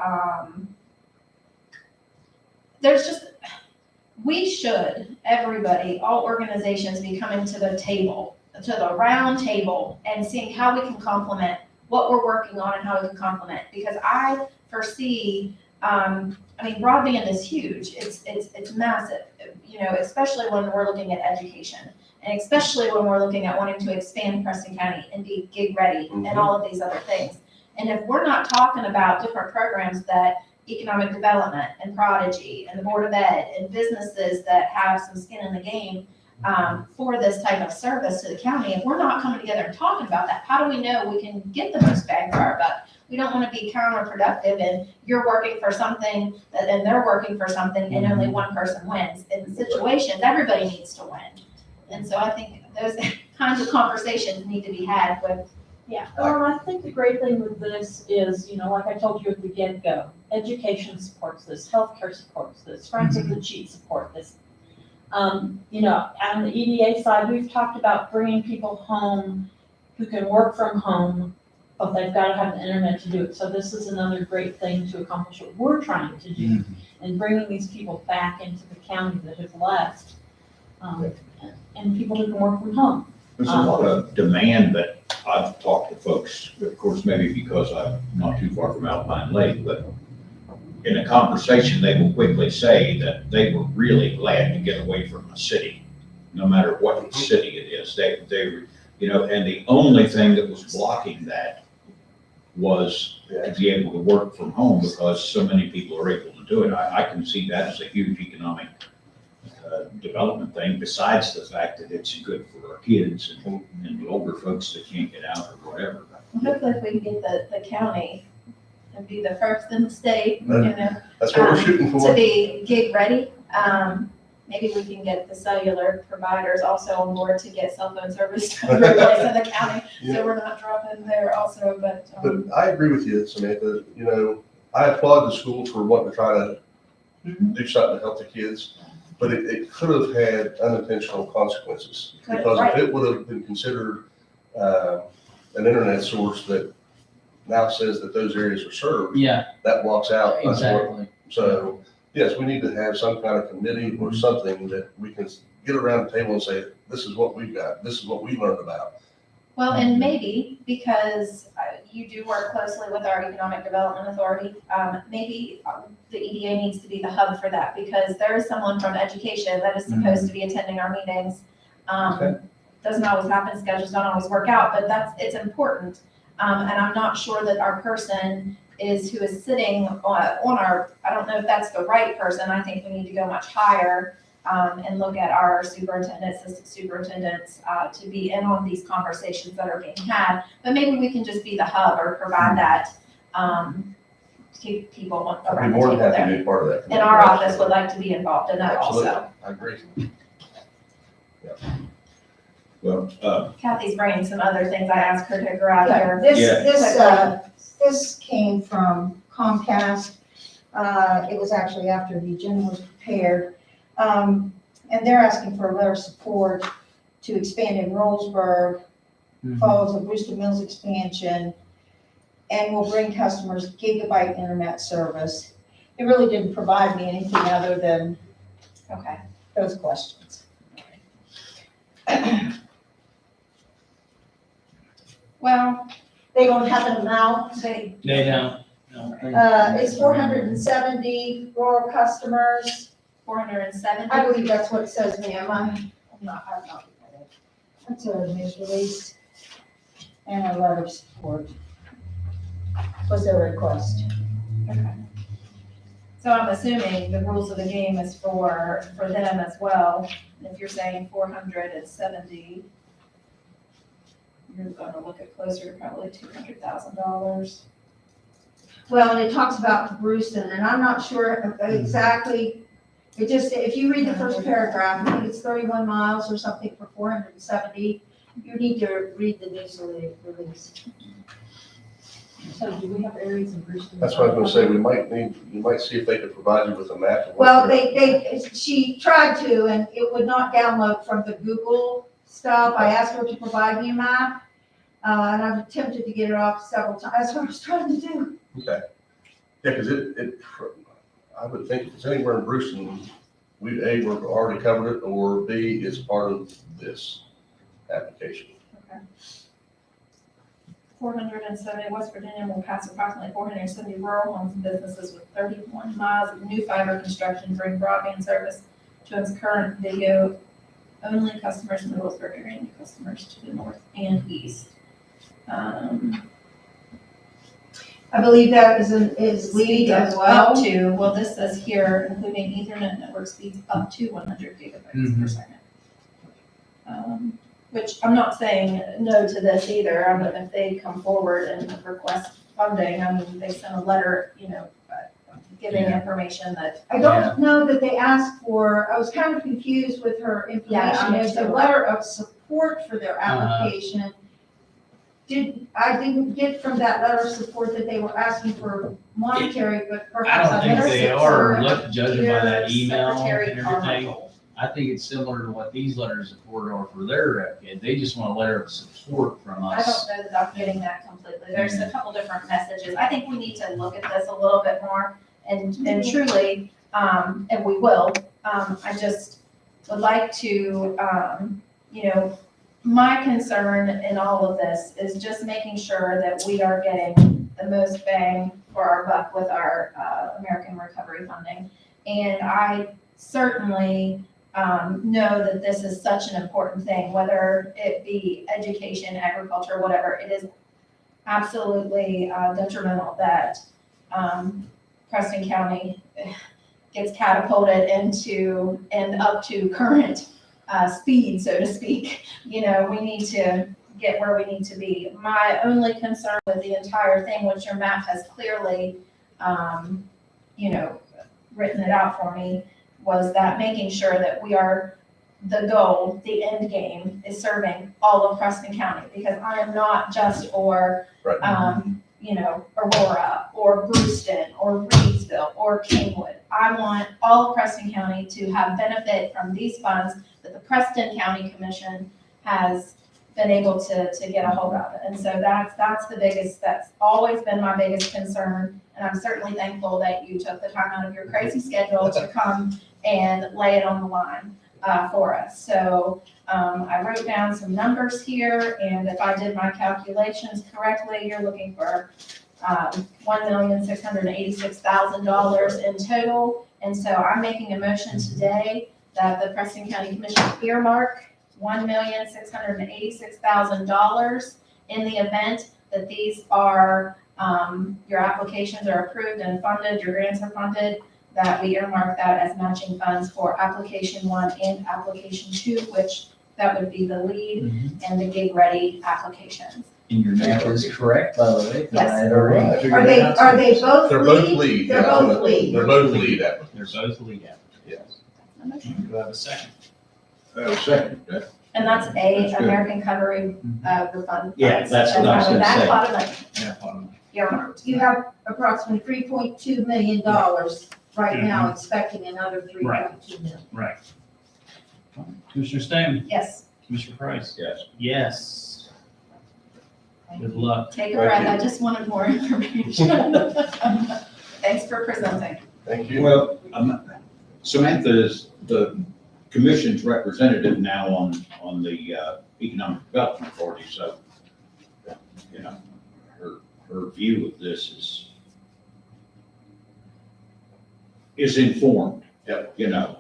we should, everybody, all organizations be coming to the table, to the round table, and seeing how we can complement what we're working on and how we can complement. Because I foresee, broadband is huge. It's massive, especially when we're looking at education. And especially when we're looking at wanting to expand Preston County and be gig ready and all of these other things. And if we're not talking about different programs that economic development and Prodigy and the Board of Ed and businesses that have some skin in the game, for this type of service to the county, if we're not coming together and talking about that, how do we know we can get the most bang for our buck? We don't want to be counterproductive and you're working for something and they're working for something and only one person wins. In situations, everybody needs to win. And so I think those kinds of conversations need to be had with. Yeah, well, I think the great thing with this is, like I told you at the get-go, education supports this, healthcare supports this, Friends of the Cheat support this. On the EDA side, we've talked about bringing people home who can work from home, but they've got to have the internet to do it. So this is another great thing to accomplish what we're trying to do, and bringing these people back into the county that have left, and people who can work from home. There's a lot of demand, but I've talked to folks, of course, maybe because I'm not too far from Alpine Lake, but in a conversation, they will quickly say that they were really glad to get away from a city, no matter what city it is. They, and the only thing that was blocking that was to be able to work from home because so many people are able to do it. I can see that as a huge economic development thing, besides the fact that it's good for our kids and the older folks that can't get out or whatever. Hopefully if we can get the county and be the first in the state, you know, That's what we're shooting to for. be gig ready. Maybe we can get the cellular providers also on board to get cell phone service to every place in the county, Yeah. so we're not dropping there also, but, But I agree with you, Samantha, you know, I applaud the school for wanting to try to do something to help the kids, but it could have had unintentional consequences. Could have, Because right. if it would have been considered, an internet source that now says that those areas are served, Yeah, that blocks out. exactly. So, yes, we need to have some kind of committee or something that we can get around the table and say, this is what we've got, this is what we learned about. well, and maybe because you do work closely with our Economic Development Authority, maybe the EDA needs to be the hub for that, because there is someone from education that is supposed to be attending our meetings. Okay. Doesn't always happen, schedules don't always work out, but it's important. And I'm not sure that our person who is sitting on our, I don't know if that's the right person. I think we need to go much higher and look at our superintendents, assistant superintendents, to be in on these conversations that are being had. But maybe we can just be the hub or provide that, to keep people I'd be around the more table than happy to there. be part of that. And our office would like to be involved in that Absolutely, also. I agree. Well, Kathy's bringing some other things I asked her to grab here. This came from Comcast. It was actually after the agenda was prepared. And they're asking for a letter of support to expand in Rollsburg, follows the Brewster Mills expansion, and will bring customers gigabyte internet service. It really didn't provide me anything other than Okay. those questions. Well, They don't have an amount. they, They don't. No. It's 470 rural customers. 470. I believe that's what it says, ma'am. I'm not looking at it. That's a news release and a letter of support. Was their request. Okay. So I'm assuming the rules of the game is for them as well. If you're saying 470, you're gonna look at closer to probably $200,000. Well, and it talks about Brewston, and I'm not sure exactly. It just, if you read the first paragraph, I think it's 31 miles or something for 470. You need to read the news release. So do we have areas in Brewster? That's what I was gonna say, you might see if they could provide you with a map. of what Well, they're- she tried to, and it would not download from the Google stuff. I asked her to provide me a map, and I've attempted to get it off several times. That's what I was trying to do. Okay. Yeah, because I would think if it's anywhere in Brewston, we've already covered it, or B, it's part of this application. 470, West Virginia will pass approximately 470 rural homes and businesses with 31 miles of new fiber construction, bring broadband service to its current video only customers in the Rollsburg area and customers to the north and east. I believe that is lead as well. Up to, well, this says here, including Ethernet network speeds up to 100 gigabytes per second. Which I'm not saying no to this either. I mean, if they come forward and request funding, I mean, they sent a letter, giving information that, I don't know that they asked for, I was kind of confused with her Yeah, information. I It's a understand. letter of support for their application. I didn't get from that letter of support that they were asking for monetary, but I perhaps don't I think missed they it. are, look, judging by that Dear email and Secretary everything. Carmichael. I think it's similar to what these letters of support are for their applicant. They just want a letter of support from I don't us. know that I'm getting that completely. There's a couple different messages. I think we need to look at this a little bit more and truly, and we will. I just would like to, my concern in all of this is just making sure that we are getting the most bang for our buck with our American Recovery Funding. And I certainly know that this is such an important thing, whether it be education, agriculture, whatever. It is absolutely detrimental that Preston County gets catapulted into and up to current speed, so to speak. You know, we need to get where we need to be. My only concern with the entire thing, which your map has clearly, you know, written it out for me, was that making sure that we are, the goal, the end game is serving all of Preston County, because I am not just for, Right. you know, Aurora or Brewston or Reedsville or Kingwood. I want all of Preston County to have benefit from these funds that the Preston County Commission has been able to get a hold of. And so that's the biggest, that's always been my biggest concern. And I'm certainly thankful that you took the time out of your crazy schedule to come and lay it on the line for us. So I wrote down some numbers here, and if I did my calculations correctly, you're looking for $1,686,000 in total. And so I'm making a motion today that the Preston County Commission earmark $1,686,000 in the event that these are, your applications are approved and funded, your grants are funded, that we earmark that as matching funds for application 1 and application 2, which that would be the lead and the gig ready applications. And your math is correct, by the way. 'cause I had already Yes. figured Are it they, out. are they both They're both lead? lead. They're yeah. both lead. They're both lead applicants. They're both lead applicants. Yes. Do I have a second? Second, that- And that's That's a good. American Recovery refund. Yeah, funds. that's what I was That's gonna that say. pot of money Yeah, bottom. earmarked. You have approximately $3.2 million right now, expecting another $3.2 million. Right. Commissioner Stone, Yes, Commissioner Price. yes. Yes. Good luck. take a Thank breath, you. I just wanted more information. Thanks for presenting. Thank you. Well, Samantha is the commission's representative now on the Economic Development Authority, so, you know, her view of this is informed. Yep. You know,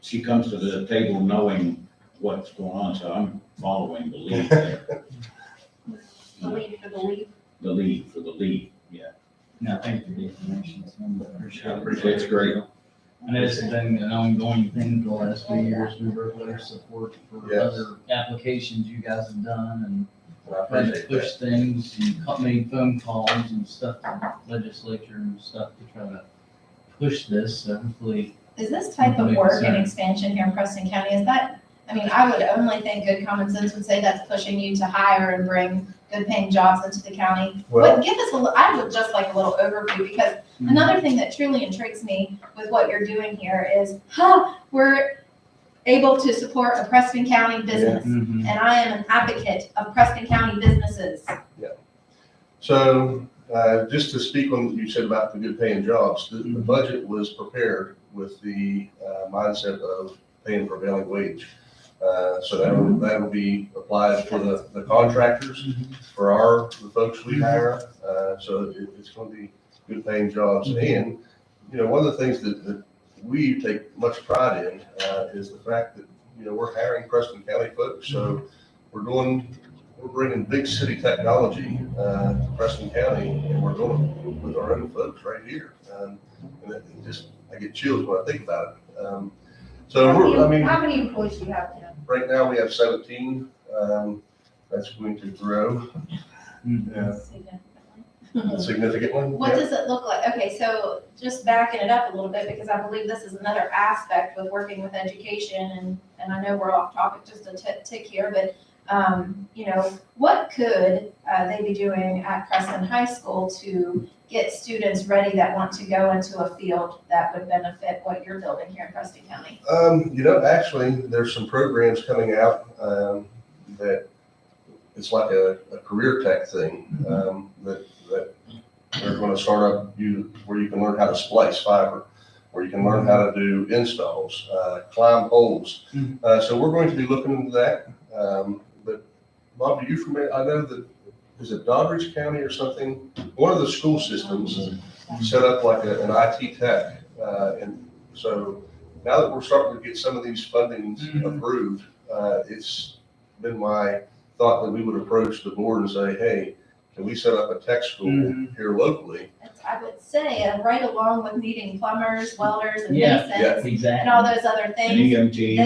she comes to the table knowing what's going on, so I'm following the lead there. The lead for the lead. The lead for the lead, yeah. No, thank you for the information. I appreciate it. It's great. I know this has been an ongoing thing for the last few years. We wrote letter support for Yes. other applications you guys have done and I trying to appreciate push that. things and made phone calls and stuff to legislature and stuff to try to push this. So hopefully, Is this type of work and expansion here in Preston County, is that, I mean, I would only think good common sense would say that's pushing you to hire and bring good paying jobs into the county. Well, But give us I would just like a little overview, because another thing that truly intrigues me with what you're doing here is, we're able to support a Preston County business. Mhm. And I am an advocate of Preston County businesses. So, just to speak on what you said about the good paying jobs, the budget was prepared with the mindset of paying prevailing wage. So that'll be applied for the contractors, for the folks we hire. So it's going to be good paying jobs. And, you know, one of the things that we take much pride in is the fact that, you know, we're hiring Preston County folks. So we're bringing big city technology to Preston County, and we're doing it with our own folks right here. And I get chills when I think about it. So How many employees do you have now? right now we have 17. That's going to grow significantly. What does it look like? Okay, so just backing it up a little bit, because I believe this is another aspect with working with education, and I know we're off topic just a tick here, but, you know, what could they be doing at Preston High School to get students ready that want to go into a field that would benefit what you're building here in Preston County? You know, actually, there's some programs coming out that it's like a career tech thing that they're going to start up where you can learn how to splice fiber, where you can learn how to do installs, climb poles. So we're going to be looking into that. But Bob, are you familiar? I know that, is it Doddridge County or something? One of the school systems set up like an IT tech. And so now that we're starting to get some of these fundings approved, it's been my thought that we would approach the board and say, hey, and we set up a tech school here locally. I would say, right along with needing plumbers, welders, and Yeah, masons, and Exactly. all those other Any things. EMTs.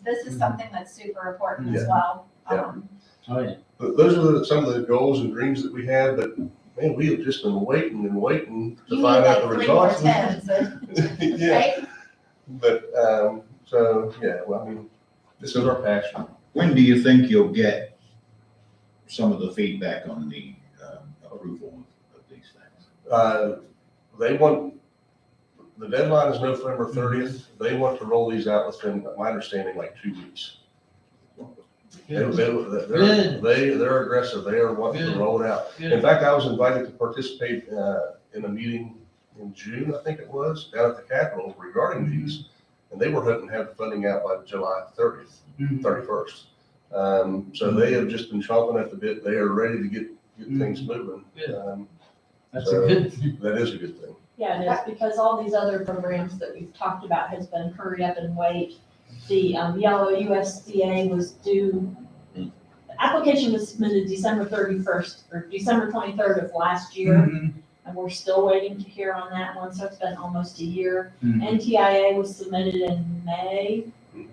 This is something that's super important as Yeah. well. Yeah. Oh, yeah. But those are some of the goals and dreams that we have, but man, we have just been waiting and waiting to You need find out like the 3 more results. tens, Yeah, right? but, so, yeah, well, I mean, this is our passion. When do you think you'll get some of the feedback on the approval of these things? They want, the deadline is November 30th. They want to roll these out within, my understanding, like 2 weeks. They're aggressive. They are wanting to Good. roll it out. In Good. fact, I was invited to participate in a meeting in June, I think it was, down at the Capitol regarding these. And they were hoping to have the funding out by July 30th, Mhm. 31st. So they have just been chomping at the bit. They are ready to get things moving. Good. That's So- a good. That is a good thing. Yeah, and it's because all these other programs that we've talked about has been hurry up and wait. The yellow USDA was due, the application was submitted December 31st or December 23rd of last year. Mhm. And we're still waiting to hear on that one, so it's been almost a year. Mhm. NTIA was submitted in May. And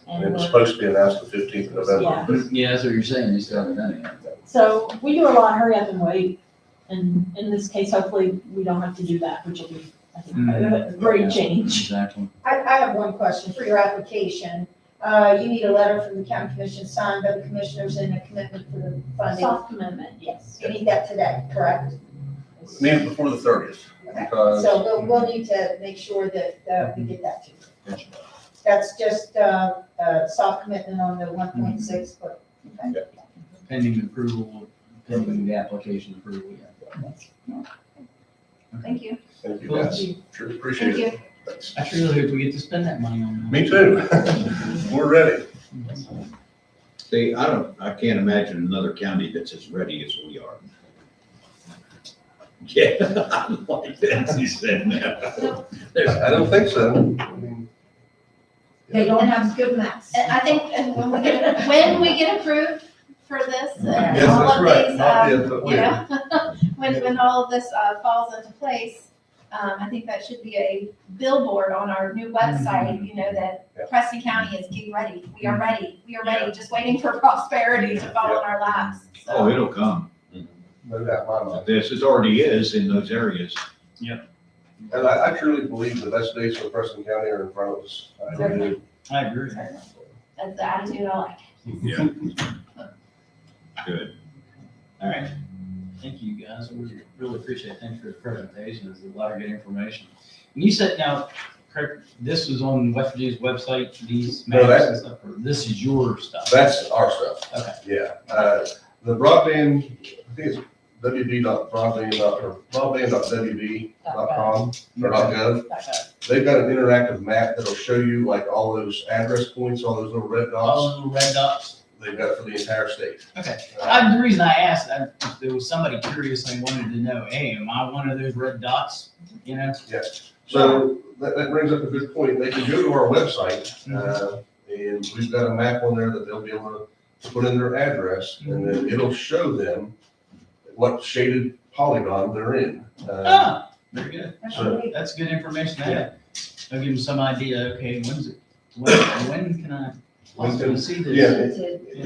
And it was we're, supposed to be announced the 15th of November. yeah, Yeah, that's what you're saying. You still haven't done it. so we do a lot of hurry up and wait. And in this case, hopefully, we don't have to do that, which will be, I think, a great change. Exactly. I have one question for your application. You need a letter from the county commission signed by the commissioners and a commitment for the funding. Soft commitment, yes. You need that today, correct? Need it before the 30th. Okay. Because So we'll need to make sure that we get that to you. That's just soft commitment on the 1.6, but Pending approval, pending the application approval, yeah. Thank you. thank you Cool. guys. Truly appreciate Thank it. Thanks. I really hope we get to spend that money on that. Me too. We're ready. See, I can't imagine another county that's as ready as we are. Yeah, I like that, you said that. I don't think so. I mean, they don't have good maps. And I think when we get approved for this, Yes, all that's of right. these, Not yet, but you we. know, when all of this falls into place, I think that should be a billboard on our new website, you know, that Yeah. Preston County is gig ready. We are ready. We are ready, just waiting for prosperity to fall in our laps. Oh, So, it'll come. No doubt in my mind. This is already is in those areas. And I truly believe the best days for Preston County are in front of us. I really do. I agree. that's the attitude I like. Yeah. Good. All right. Thank you, guys. We really appreciate it. Thanks for the presentation. There's a lot of good information. And you said now, correct, this was on West Virginia's website, these No, maps that- and stuff, or this is your stuff? That's our stuff. Okay. Yeah. The broadband, I think it's broadband.wv.com or .gov. They've got an interactive map that'll show you like all those address points, all those little red All dots. the little red dots? They've got it for the entire state. Okay. Uh, The reason I asked, if there was somebody curious and wanted to know, hey, am I one of those red dots? You know? So that brings up a good point. They can go to our website, and we've got a map on there that they'll be able to put in their address, and then it'll show them what shaded polygon they're in. Ah, very good. So That's good information to have. I'll give them some idea, okay, when's it, when can I possibly see this? Yeah,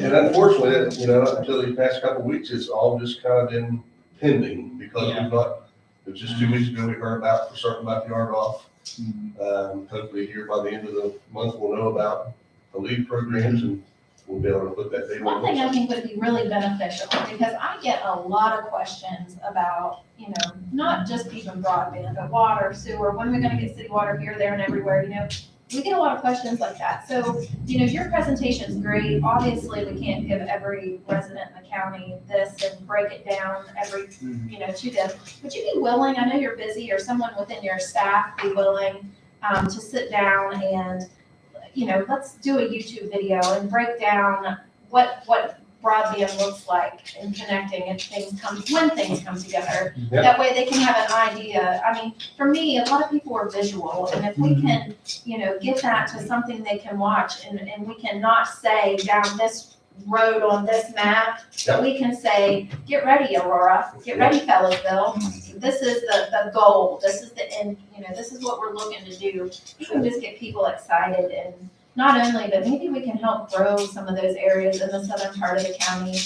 and unfortunately, you know, until the past couple of weeks, it's all just kind of been pending because Yeah. we've got, it was just 2 weeks ago, we heard about, for certain about the yard off. Mhm. Hopefully here by the end of the month, we'll know about the lead programs and we'll be able to put that data One on. thing the I website. think would be really beneficial, because I get a lot of questions about, you know, not just even broadband, but water, sewer, when are we gonna get city water here, there, and everywhere, you know? We get a lot of questions like that. So, you know, your presentation's great. Obviously, we can't give every resident in the county this and break it down every, you know, to them. Would you be willing, I know you're busy, or someone within your staff be willing to sit down and, you know, let's do a YouTube video and break down what broadband looks like in connecting when things come together. Yeah. That way they can have an idea. I mean, for me, a lot of people are visual, and if we can, you know, get that to something they can watch, and we can not say down this road on this map, we can say, get ready, Aurora, get ready, Fellows,ville. This is the goal, this is the end, this is what we're looking to do. You can just get people excited, and not only, but maybe we can help grow some of those areas in the southern part of the county.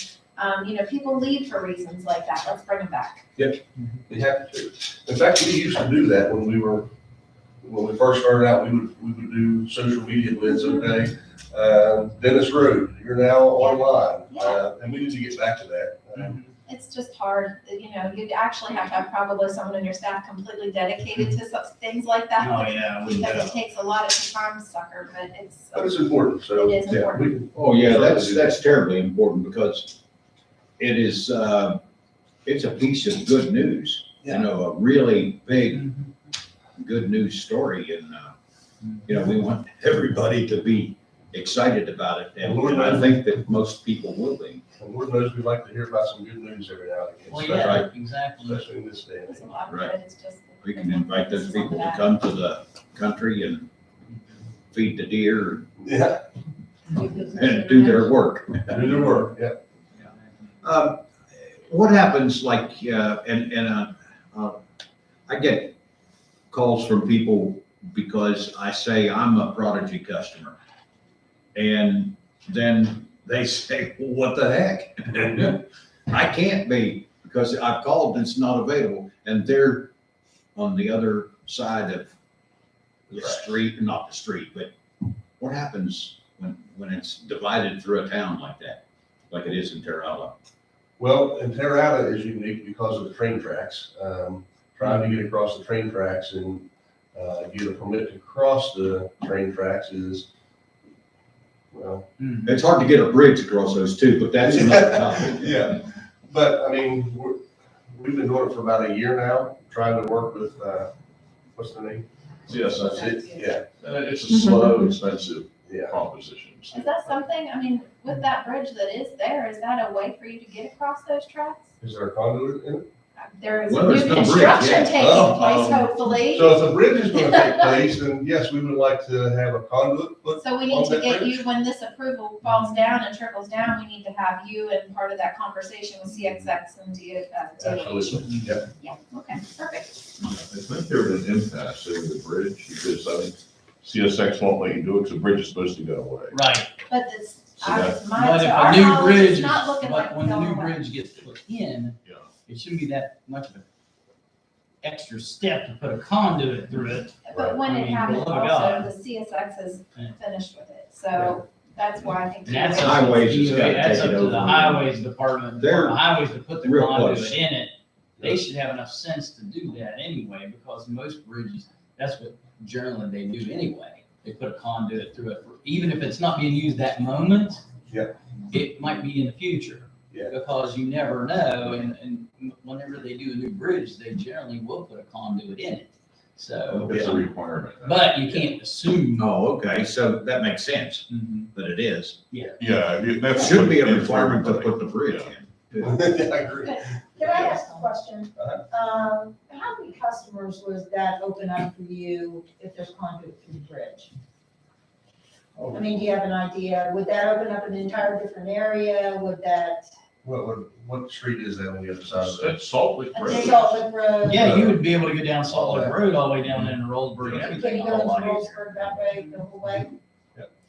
People leave for reasons like that, let's bring them back. We have to. In fact, we used to do that when we first started out, we would do social media blitz, okay? Dennis Road, you're now online, and we need to get back to that. It's just hard, you'd actually have to have probably someone on your staff completely dedicated to such things like that. Oh, yeah, we Because it takes a lot of time sucker, but But it's important, so. It is yeah, important. we- Oh, yeah, that's terribly important because it is, it's a piece of good news. A really big, good news story, and, we want everybody to be excited about it, and I think that most people will be. And Lord knows we like to hear about some good news every now and again. Well, especially- yeah, exactly. Especially in this day and it's age. a lot of Right. it, it's just. We can invite those people to come to the country and feed the deer Yeah, and do their work. do their work, yeah. What happens like, I get calls from people because I say I'm a Prodigy customer. And then they say, well, what the heck? I can't be because I've called and it's not available. And they're on the other side of the street, not the street, but what happens when it's divided through a town like that, like it is in Terrell? Well, and Terrata is unique because of the train tracks. Trying to get across the train tracks and get a permit to cross the train tracks is, well. It's hard to get a bridge across those two, but that's another topic. Yeah, but I mean, we've been doing it for about a year now, trying to work with, what's the name? Yes, That's it, yeah, it's a slow, expensive yeah. proposition. Is that something, with that bridge that is there, is that a way for you to get across those tracks? Is there a conduit in it? There is Well, new there's no bridge construction yet. taking Oh, place, hopefully. So if the bridge is gonna take place, then yes, we would like to have a conduit put. So we need to get you, when this approval falls down and trickles down, we need to have you and part of that conversation with CXX and DOH. Absolutely, yeah. Yeah, okay, perfect. I think there was an impasse over the bridge because I think CSX won't let you do it because the bridge is supposed to go away. Right, But this, So that- but if our a new knowledge bridge, is not looking like but it's when the going new away. bridge gets put in, Yeah. it shouldn't be that much of an extra step to put a conduit through it. But when I it mean, happens below also, God. the CSX is Yeah. finished with it, so that's why I think. And that's DOH up to Highways has gotta that's take up it to over. the highways department, They're the highways to put the real conduit close. in it. They should have enough sense to do that anyway, because most bridges, that's what generally they do anyway. They put a conduit through it, even if it's not being used that moment. Yeah. It might be in the future. Yeah. Because you never know, and whenever they do a new bridge, they generally will put a conduit in it. So, It's a requirement. but you can't assume. Oh, okay, so that makes sense, Mhm. but it is. Yeah, It that's. should be a what- requirement to put the bridge in. I agree. Can I ask a question? Uh-huh. How many customers would that open up for you if there's conduit through the bridge? I mean, do you have an idea? Would that open up an entire different area? Would that, What street is that on the other side of that? It's Salt Lake Bridge. Salt Lake Road? Yeah, you would be able to go down Salt Lake Road all the way down into Rollsburg and Can everything you a go whole lot into easier. Rollsburg that way, the whole way?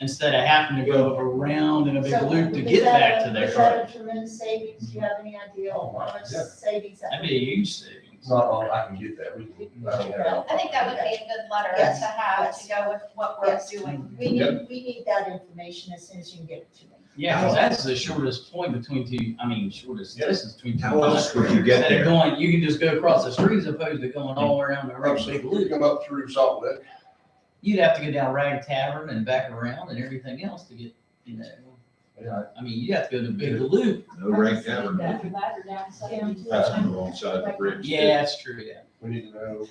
Instead of having to go around in a big So, loop to is get that back a- to their Is car. that a tremendous savings? Do you have any idea how much Yeah. savings that That'd would be a be? huge savings. It's not all, I can get that. We can, I don't have. I think that would be a good letter Yes, to have yes. to go with what we're Yes. doing. We need that information as soon as you can get it to me. Yeah, because that's the shortest point between two, shortest Yeah. distance between two. How else would you get Instead of there? going, you can just go across the street as opposed to going all around the real big We loop. come up through Salt Lake. You'd have to go down Rag Tavern and back around and everything else to get, Yeah. you'd have to go to Big Loop. No rank tavern. That ladder down 72. That's on the wrong side of the bridge. Yeah, that's true, yeah. We need to know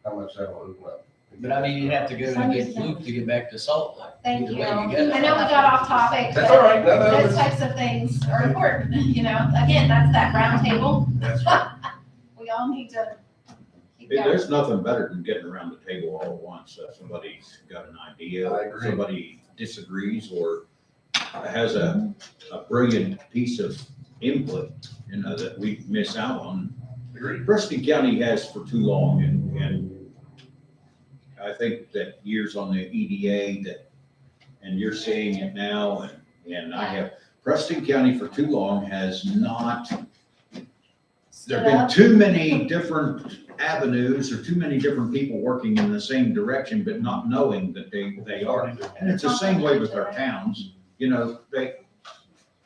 how much that'll open up. But you'd have to go to Big Loop to get back to Salt Lake. Thank Either you. way I you go. know we got off topic, That's all right. but No, those that's- types of things are important, Again, that's that round table. That's right. We all need to keep Hey, going. there's nothing better than getting around the table all at once. Somebody's got an idea, I agree. somebody disagrees or has a a brilliant piece of input, you know, that we miss out on. Agreed. Preston County has for too long, and I think that years on the EDA that, and you're seeing it now, and I have, Preston County for too long has not, there've been too many different avenues or too many different people working in the same direction, but not knowing that they are. And it's the same way with our towns, you know,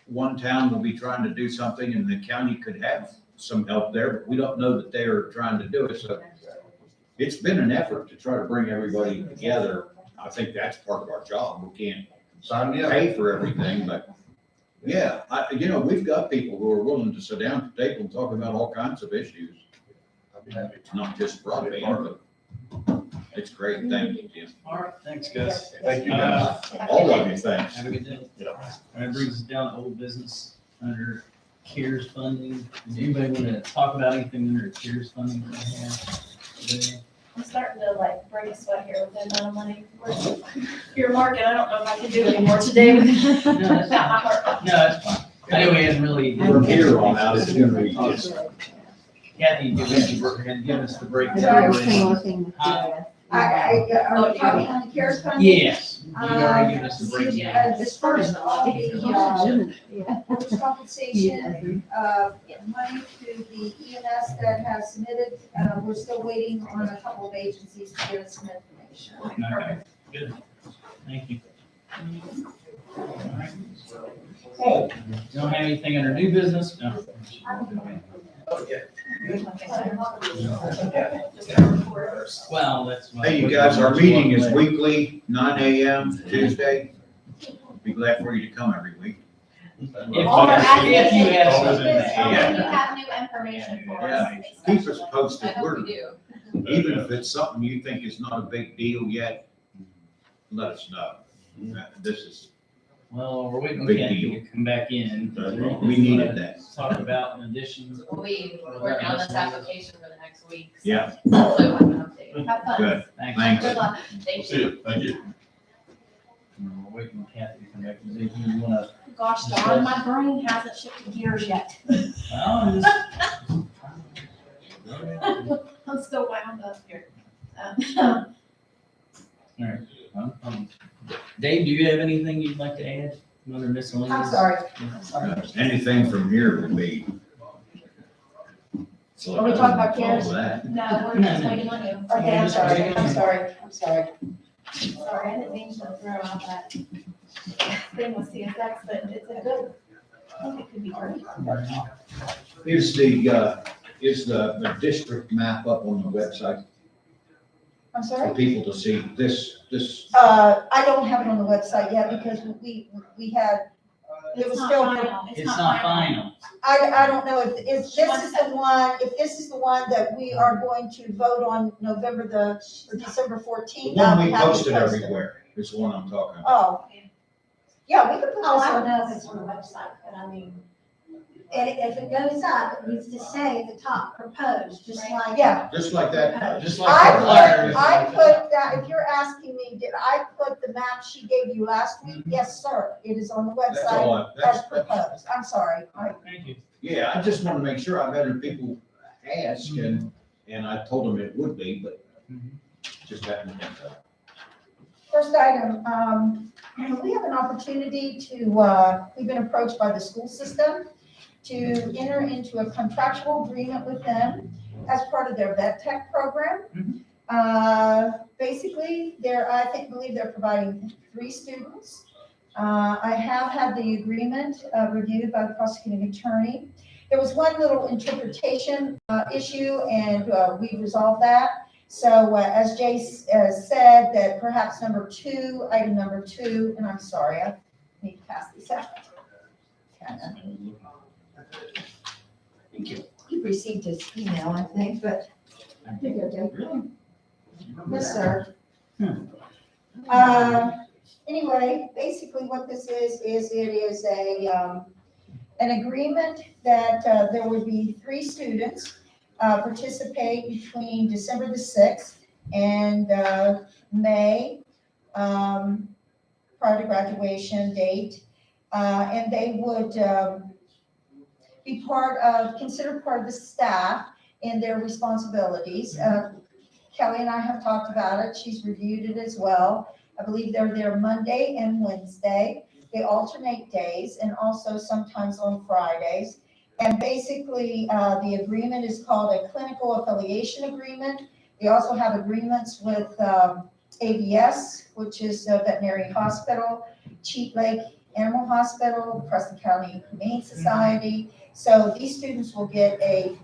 one town will be trying to do something and the county could have some help there, but we don't know that they are trying to do it. So it's been an effort to try to bring everybody together. I think that's part of our job. We can't Sign me up. pay for everything, but yeah, you know, we've got people who are willing to sit down at the table and talk about all kinds of issues, I'd be happy. not just broadband, but it's great. Thank you, Tim. All right, thanks, Gus. Thank you, guys. All of you, thanks. Have a good day. Yeah. All right, brings us down to old business under CARES funding. Does anybody want to talk about anything under CARES funding that we have today? I'm starting to like break a sweat here with the amount of money. You're marking, I don't know if I can do it anymore today with No, that's got my fine. heart. No, that's fine. I know we hadn't really. From here on out, it's gonna be just, Kathy, give us the breakdown. Are we talking on the CARES fund? Yes, you've already given us the breakdown. Dispersed all the, workers' compensation, money to the EMS that has submitted. We're still waiting on a couple of agencies to get us some information. Okay, good. Thank you. All right. Don't have anything under new business? No. Well, that's. hey, you guys, our meeting is weekly, 9 a.m. Tuesday. Be glad for you to come every week. If you have something. When you have new information for us. Yeah. Keep us posted. I hope we do. Even if it's something you think is not a big deal yet, let us know. This is, Well, we're waiting on Big Kathy deal. to come back in. we needed that. Talk about an addition. We'll be working on this application for the next week. So Yeah. hopefully we'll have an update. Have fun. Good, Thanks. thanks. Good luck. We'll Thank see you. you. Thank you. We're waiting on Kathy to come back. Does anyone you wanna? Gosh darn, my brain hasn't shifted gears yet. Well, I'm still wound up here. Dave, do you have anything you'd like to add? Another miscellaneous? I'm sorry. Anything from here would be. Are we talking about CARES? All that. No, we're just waiting on you. Okay, I'm sorry, I'm sorry, I'm sorry. Sorry, I didn't mean to throw out that thing with CSX, but it's a good, I think it could be great. Is the district map up on the website I'm for sorry? people to see this? I don't have it on the website yet because we had, it was It's not still, final. It's not final. I don't know if this is the one that we are going to vote on November or December The 14th. one we I'll have it posted everywhere is the one I'm talking about. Oh. Yeah, we could put this Oh, I don't on. know if it's on the website, but I mean, and if it goes up, it needs to say at the top, proposed, just like. Yeah. Just like that. Just like the flyer. I put that, if you're asking me, did I put the map she gave you last week? Yes, sir. It is on the That's website all as proposed. I'm sorry. Thank you. Yeah, I just want to make sure. I've had people ask and I told them it would be, but just hadn't been done. First item, we have an opportunity to, we've been approached by the school system to enter into a contractual agreement with them as part of their vet tech program. Basically, believe they're providing 3 students. I have had the agreement reviewed by the prosecuting attorney. There was one little interpretation issue and we resolved that. So as Jay said, that perhaps item number two, and I'm sorry, I need to pass these out. Thank you. You received his email, I think, but. Here you go, Jay. Yes, sir. Anyway, basically what this is it is an agreement that there would be 3 students participate between December the 6th and May, prior to graduation date. And they would be considered part of the staff in their responsibilities. Kelly and I have talked about it. She's reviewed it as well. I believe they're there Monday and Wednesday. They alternate days and also sometimes on Fridays. And basically, the agreement is called a clinical affiliation agreement. They also have agreements with ABS, which is a veterinary hospital, Cheat Lake Animal Hospital, Preston County Humane Society. So these students will get a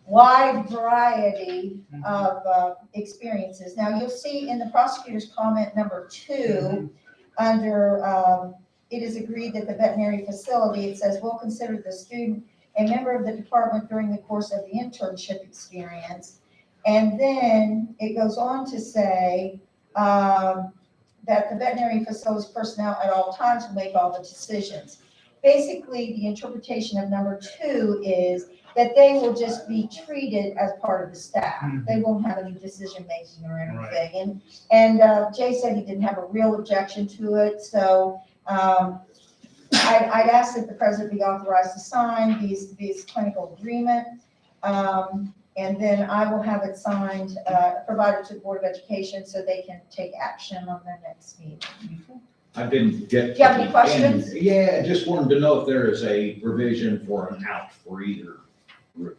wide variety of experiences. Now, you'll see in the prosecutor's comment number 2, under it is agreed that the veterinary facility, it says, will consider the student a member of the department during the course of the internship experience. And then it goes on to say that the veterinary facility's personnel at all times will make all the decisions. Basically, the interpretation of number 2 is that they will just be treated as part of the staff. They won't have any decision-making or anything. And Jay said he didn't have a real objection to it, so I'd ask that the president be authorized to sign these clinical agreement. And then I will have it signed, provided to the Board of Education so they can take action on their next meeting. I didn't get. Do you have any questions? Yeah, I just wanted to know if there is a provision for an out for either group.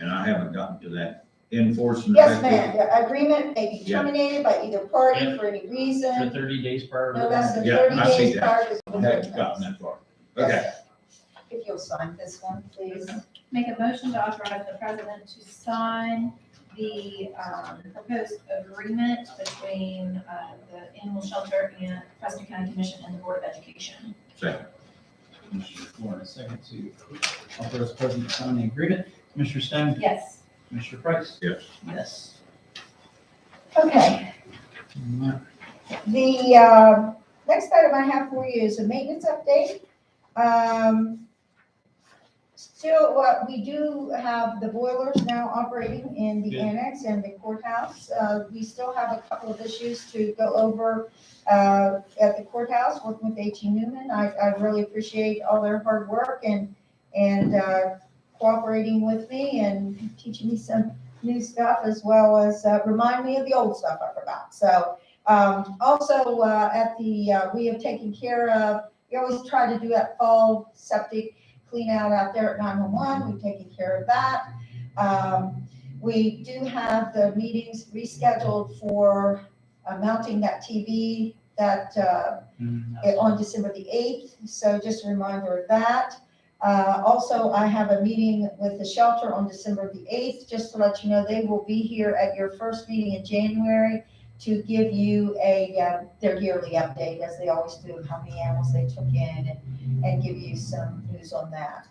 And I haven't gotten to that enforcement. Yes, ma'am. The agreement may be Yeah. terminated by either party for any For reason, 30 days prior to no less than Yeah, 30 I see days that. prior to I haven't gotten that far. Okay. If you'll sign this one, please. Make a motion to authorize the president to sign the proposed agreement between the animal shelter and Preston County Commission and the Board of Education. Second. Commissioner Ford, a second to authorize the president to sign the agreement. Commissioner Stone? Yes. Commissioner Price? Yes. Yes. Okay, All right. the next item I have for you is a maintenance update. Still, we do have the boilers now operating in the Good. annex and the courthouse. We still have a couple of issues to go over at the courthouse, working with H.E. Newman. I really appreciate all their hard work and cooperating with me and teaching me some new stuff, as well as remind me of the old stuff I forgot. So also at the, we have taken care of, we always try to do that fall septic clean out there at 911. We've taken care of that. We do have the meetings rescheduled for mounting that TV that on December the 8th. So just a reminder of that. Also, I have a meeting with the shelter on December the 8th, just to let you know they will be here at your first meeting in January to give you their yearly update, as they always do, how many animals they took in and give you some news on that.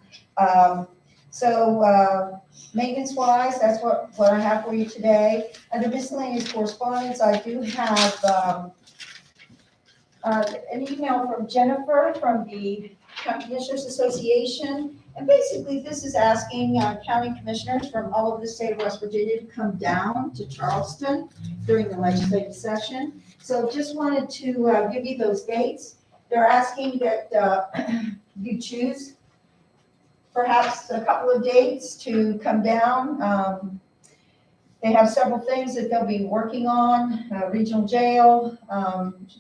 So maintenance wise, that's what I have for you today. Under miscellaneous correspondence, I do have an email from Jennifer from the County Commissioners Association. And basically, this is asking county commissioners from all over the state of West Virginia to come down to Charleston during the legislative session. So just wanted to give you those dates. They're asking that you choose perhaps a couple of dates to come down. They have several things that they'll be working on, regional jail.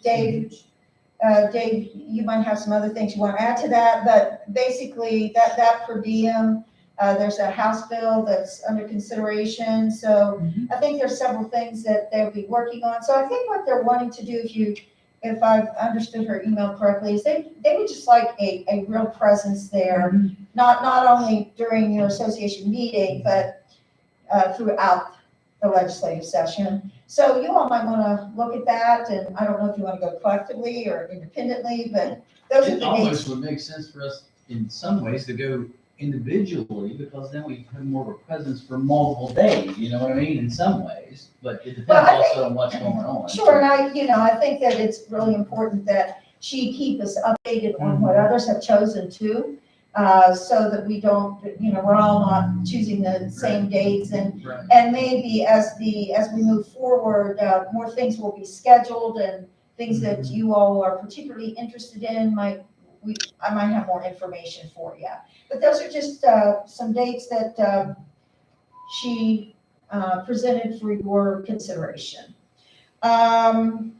Dave, you might have some other things you want to add to that, but basically that per diem, there's a House bill that's under consideration. So I think there's several things that they'll be working on. So I think what they're wanting to do, if I've understood her email correctly, is they would just like a real presence there, not only during your association meeting, but throughout the legislative session. So you all might want to look at that, and I don't know if you want to go collectively or independently, but those are It the almost dates. would make sense for us in some ways to go individually, because then we have more of a presence for multiple days, you know what I mean, in some ways, but it depends Well, I think- also on what's going on. Sure, and I think that it's really important that she keep us updated on what others have chosen too, so that we don't, we're all not choosing the same dates, and Right. maybe as we move forward, more things will be scheduled and things that you all are particularly interested in, I might have more information for you. But those are just, some dates that, she, presented for your consideration. I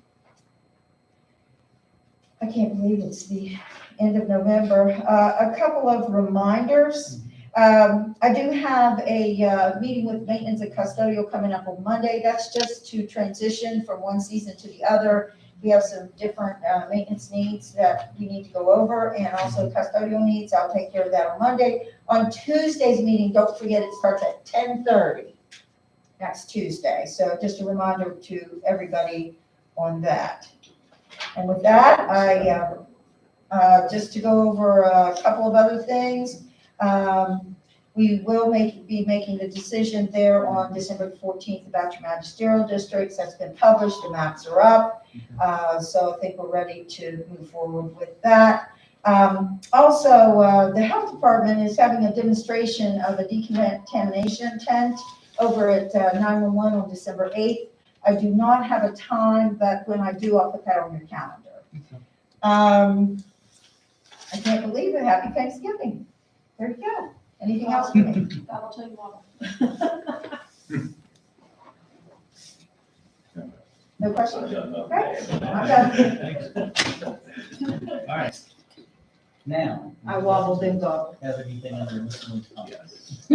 can't believe it's the end of November. A couple of reminders. I do have a meeting with maintenance and custodial coming up on Monday. That's just to transition from one season to the other. We have some different maintenance needs that we need to go over, and also custodial needs. I'll take care of that on Monday. On Tuesday's meeting, don't forget it starts at 10:30 next Tuesday. So just a reminder to everybody on that. And with that, just to go over a couple of other things, we will be making the decision there on December 14th about your magisterial districts. That's been published, the maps are up. So I think we're ready to move forward with that. Also, the health department is having a demonstration of a decontamination tent over at 911 on December 8th. I do not have a time, but when I do, I'll put that on your calendar. I can't believe it. Happy Thanksgiving. There you go. Anything else for me? That'll tell you what. No questions? I've done enough. Right. I'm done. All right. Now. I wobbled and gobbled. Have anything under miscellaneous comments?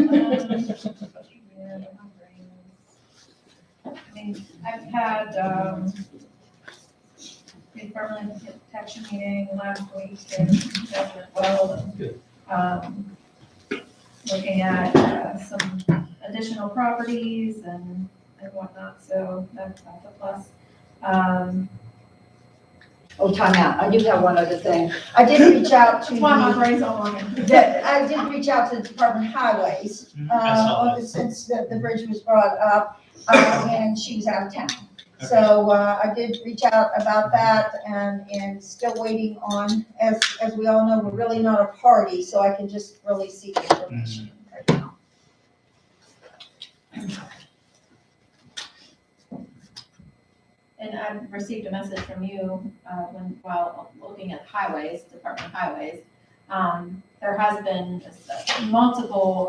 I mean, I've had, the permanent protection meeting last week, and that went well. Good. Looking at, some additional properties and whatnot, so that's a plus. Oh, time out. I do have one other thing. I did reach out to That's why my the, brain's all on it. I did reach out to the Department of Highways, I saw that. since the bridge was brought up, and she was out of town. So, I did reach out about that and still waiting on, as we all know, we're really not a party, so I can just really seek information right now. And I received a message from you, while looking at highways, Department of Highways. There has been multiple,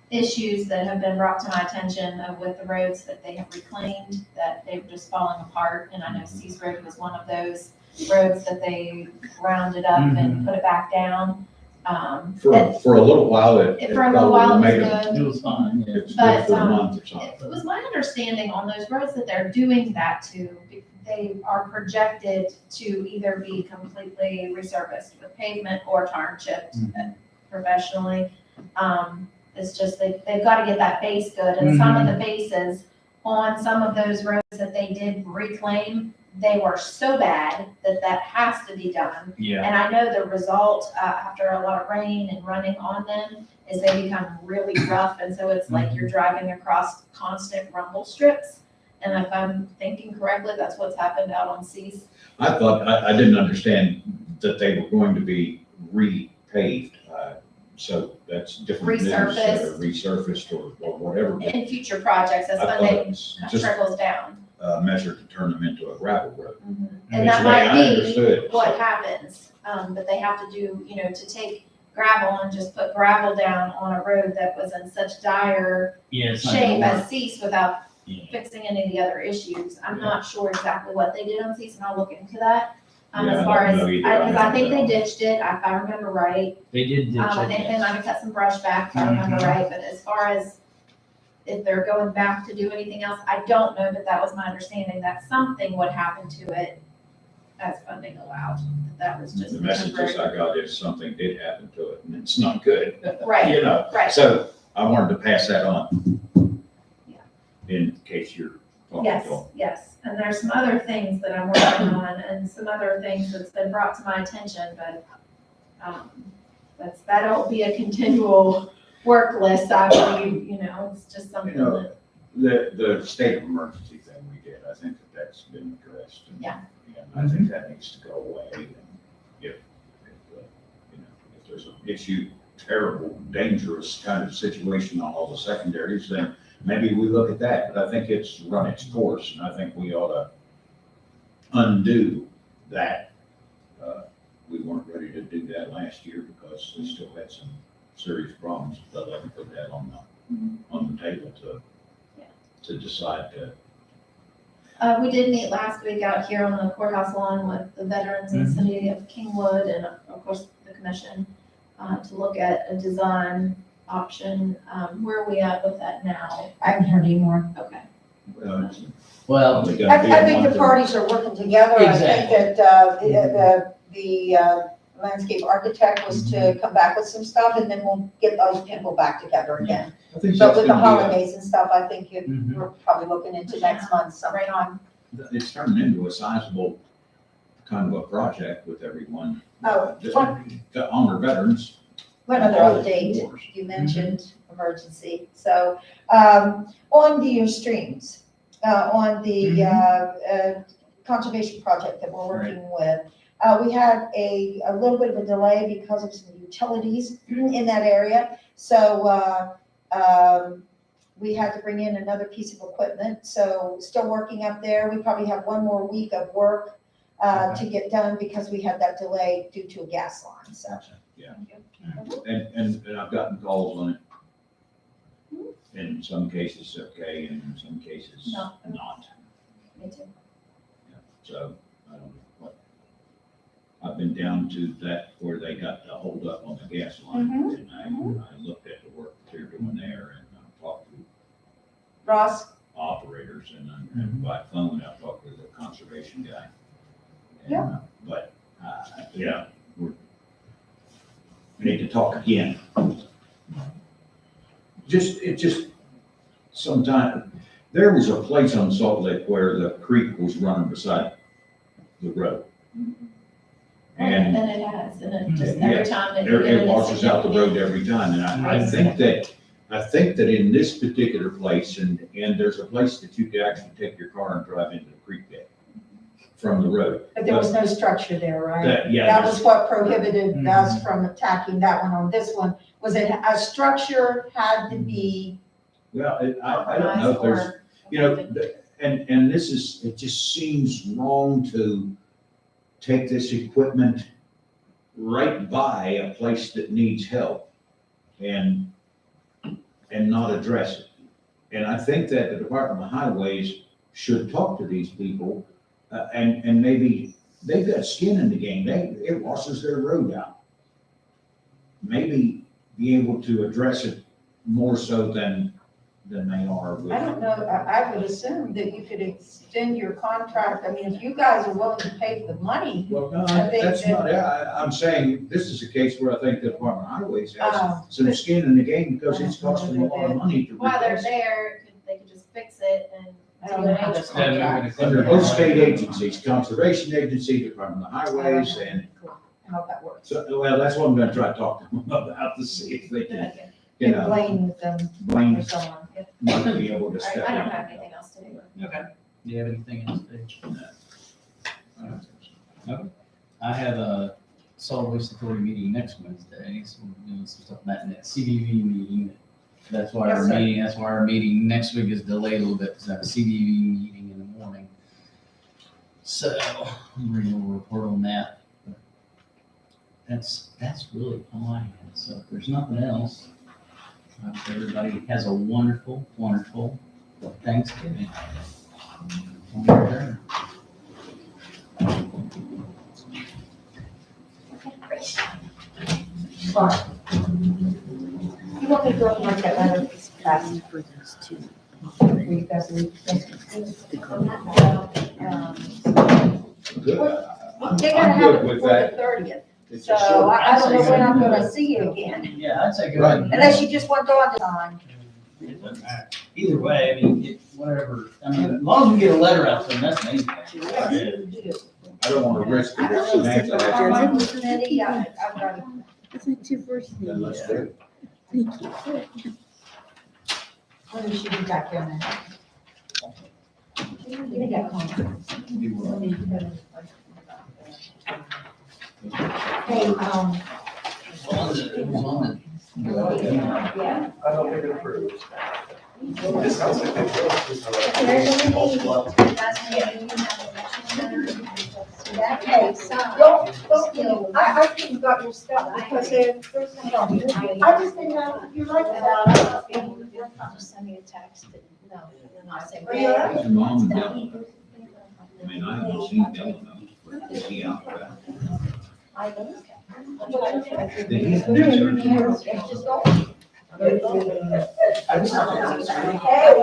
issues that have been brought to my attention with the roads that they have reclaimed, that they were just falling apart. And I know Cease Road was one of those roads that they rounded up and put it back down. For a little while, For a little while, it made was it- good. It was fine, yeah. It's But, good for a month or something. It was my understanding on those roads that they're doing that they are projected to either be completely resurfaced with pavement or tar and chipped professionally. It's just, they've got to get that base good, and some of the bases on some of those roads that they did reclaim, they were so bad that has to be done. Yeah. And I know the result, after a lot of rain and running on them, is they become really rough, and so it's like you're driving across constant rumble strips. And if I'm thinking correctly, that's what's happened out on Cease. I thought, I didn't understand that they were going to be repaved, so that's different. than resurfaced or whatever. In future projects, that's I when thought they it was just trickles down. a measure to turn them into a gravel road. And That's that the way might I be understood it, what so. happens, but they have to do, to take gravel and just put gravel down on a road that was in such dire Yeah, it's not shape gonna work. as Cease without Yeah. fixing any of the other issues. I'm not sure exactly what they did on Cease, and I'll look into that. Yeah, As I far don't as, know either. because I think they ditched it, if I remember right. They did ditch I think they it. might have cut some brush back, if I remember right, but as far as if they're going back to do anything else, I don't know, but that was my understanding, that something would happen to it as funding allowed. That was just The messages temporary. I got is something did happen to it, and it's not good. Right, You know, right. so I wanted to pass that on. Yeah. In case you're talking Yes, to them. yes, and there's some other things that I'm working on, and some other things that's been brought to my attention, but, that'll be a continual work list, I believe, it's just something You know, that, The state of emergency thing we did, I think that's been addressed. And- Yeah. And I think that needs to go away. And if there's an issue, terrible, dangerous kind of situation on all the secondaries, then maybe we look at that. But I think it's run its course, and I think we ought to undo that. We weren't ready to do that last year because we still had some serious problems, but let me put that on the table to decide to. We did meet last week out here on the courthouse lawn with the veterans in the city of Kingwood and of course the commission, to look at a design option. Where are we at with that now? I haven't heard any more. Okay. Well, Probably gonna be a I think month the or- parties are working together. I think Exactly. that, the landscape architect was to come back with some stuff and then we'll get those people back together again. I think But that's with the gonna be holidays and stuff, I think Mhm. we're probably looking into next month sometime. it's turning into a sizable kind of a project with everyone. Oh, To honor veterans. one other All update, wars. you mentioned emergency. So, on the streams, on the conservation project that we're working with, we had a little bit of a delay because of some utilities in that area. So, we had to bring in another piece of equipment, so still working up there. We probably have one more week of work to get done because we had that delay due to a gas line, so. Yeah. And I've gotten calls on it. In some cases, okay, and in some cases, No. not. Me too. So, I don't know what. I've been down to that where they got the hold up on the gas line. And I looked at the work they're doing there and talked to Ross? operators and by phone, I talked with the conservation guy. And, Yeah. But, yeah, we need to talk again. It just, sometime, there was a place on Salt Lake where the creek was running beside the road. And it has, and it just, Yeah, every time that you get it it, washes out the road it's every time, and I think that in this particular place, and there's a place that you could actually take your car and drive into the creek bed from the road. But there was no structure there, right? That, yeah, That there's- was what prohibited us from attacking that one on this one, was that a structure had to be, well, I don't know if there's, you know, and this is, it just seems wrong to take this equipment right by a place that needs help and not address it. And I think that the Department of Highways should talk to these people, and maybe they've got skin in the game. It washes their road out. Maybe be able to address it more so than they are with. I don't know, I would assume that you could extend your contract. I mean, if you guys are willing to pay for the money. Well, no, I think that's that- not, I'm saying, this is a case where I think the Department of Highways has Oh. some skin in the game because it's costing a lot of money to while they're replace. there, they could just fix it and I do don't know an how H this contract. Under both state agencies, Conservation Agency, Department of Highways, and How that works. so, well, that's what I'm gonna try to talk to them about to see if they can, you And know, Blaine with them Blaine or someone. might be able to All right, step I in. don't have anything else to do. Okay. Do you have anything else, Dave? I don't think so. I have a solid waste authority meeting next Wednesday, so we're doing some stuff on that next CDV meeting. That's why Yes, sir. that's why our meeting next week is delayed a little bit, because I have a CDV meeting in the morning. So, I'm reading a little report on that. That's really all I have, so if there's nothing else, I hope everybody has a wonderful, wonderful Thanksgiving. Fine. You want me to go and look at letter passed? We guys leave. Good. They gotta I'm have good it with before that. the 30th, It's so a short- I don't know when I'm gonna see you again, Yeah, I'd say go Right. ahead. unless you just want Dawn to sign. It doesn't matter. Either way, I mean, whatever, I mean, as long as we get a letter out to them, that's amazing. I don't wanna risk I it. don't think so. Samantha, I'm on committee, I've got to. That's my two first then names. let's do it. Thank you. When should be back down there? You got comments? Hey, It was on yeah. I don't think it approves. Last meeting, you have a motion. I think you got your stuff because there's I just didn't know if you like that. Just send me a text and, no, and I'll say. Are you all right? Is your mom down? I mean, I haven't seen Dylan, but is he out back? I don't. Did he have any surgery? It's just all. I just. Hey,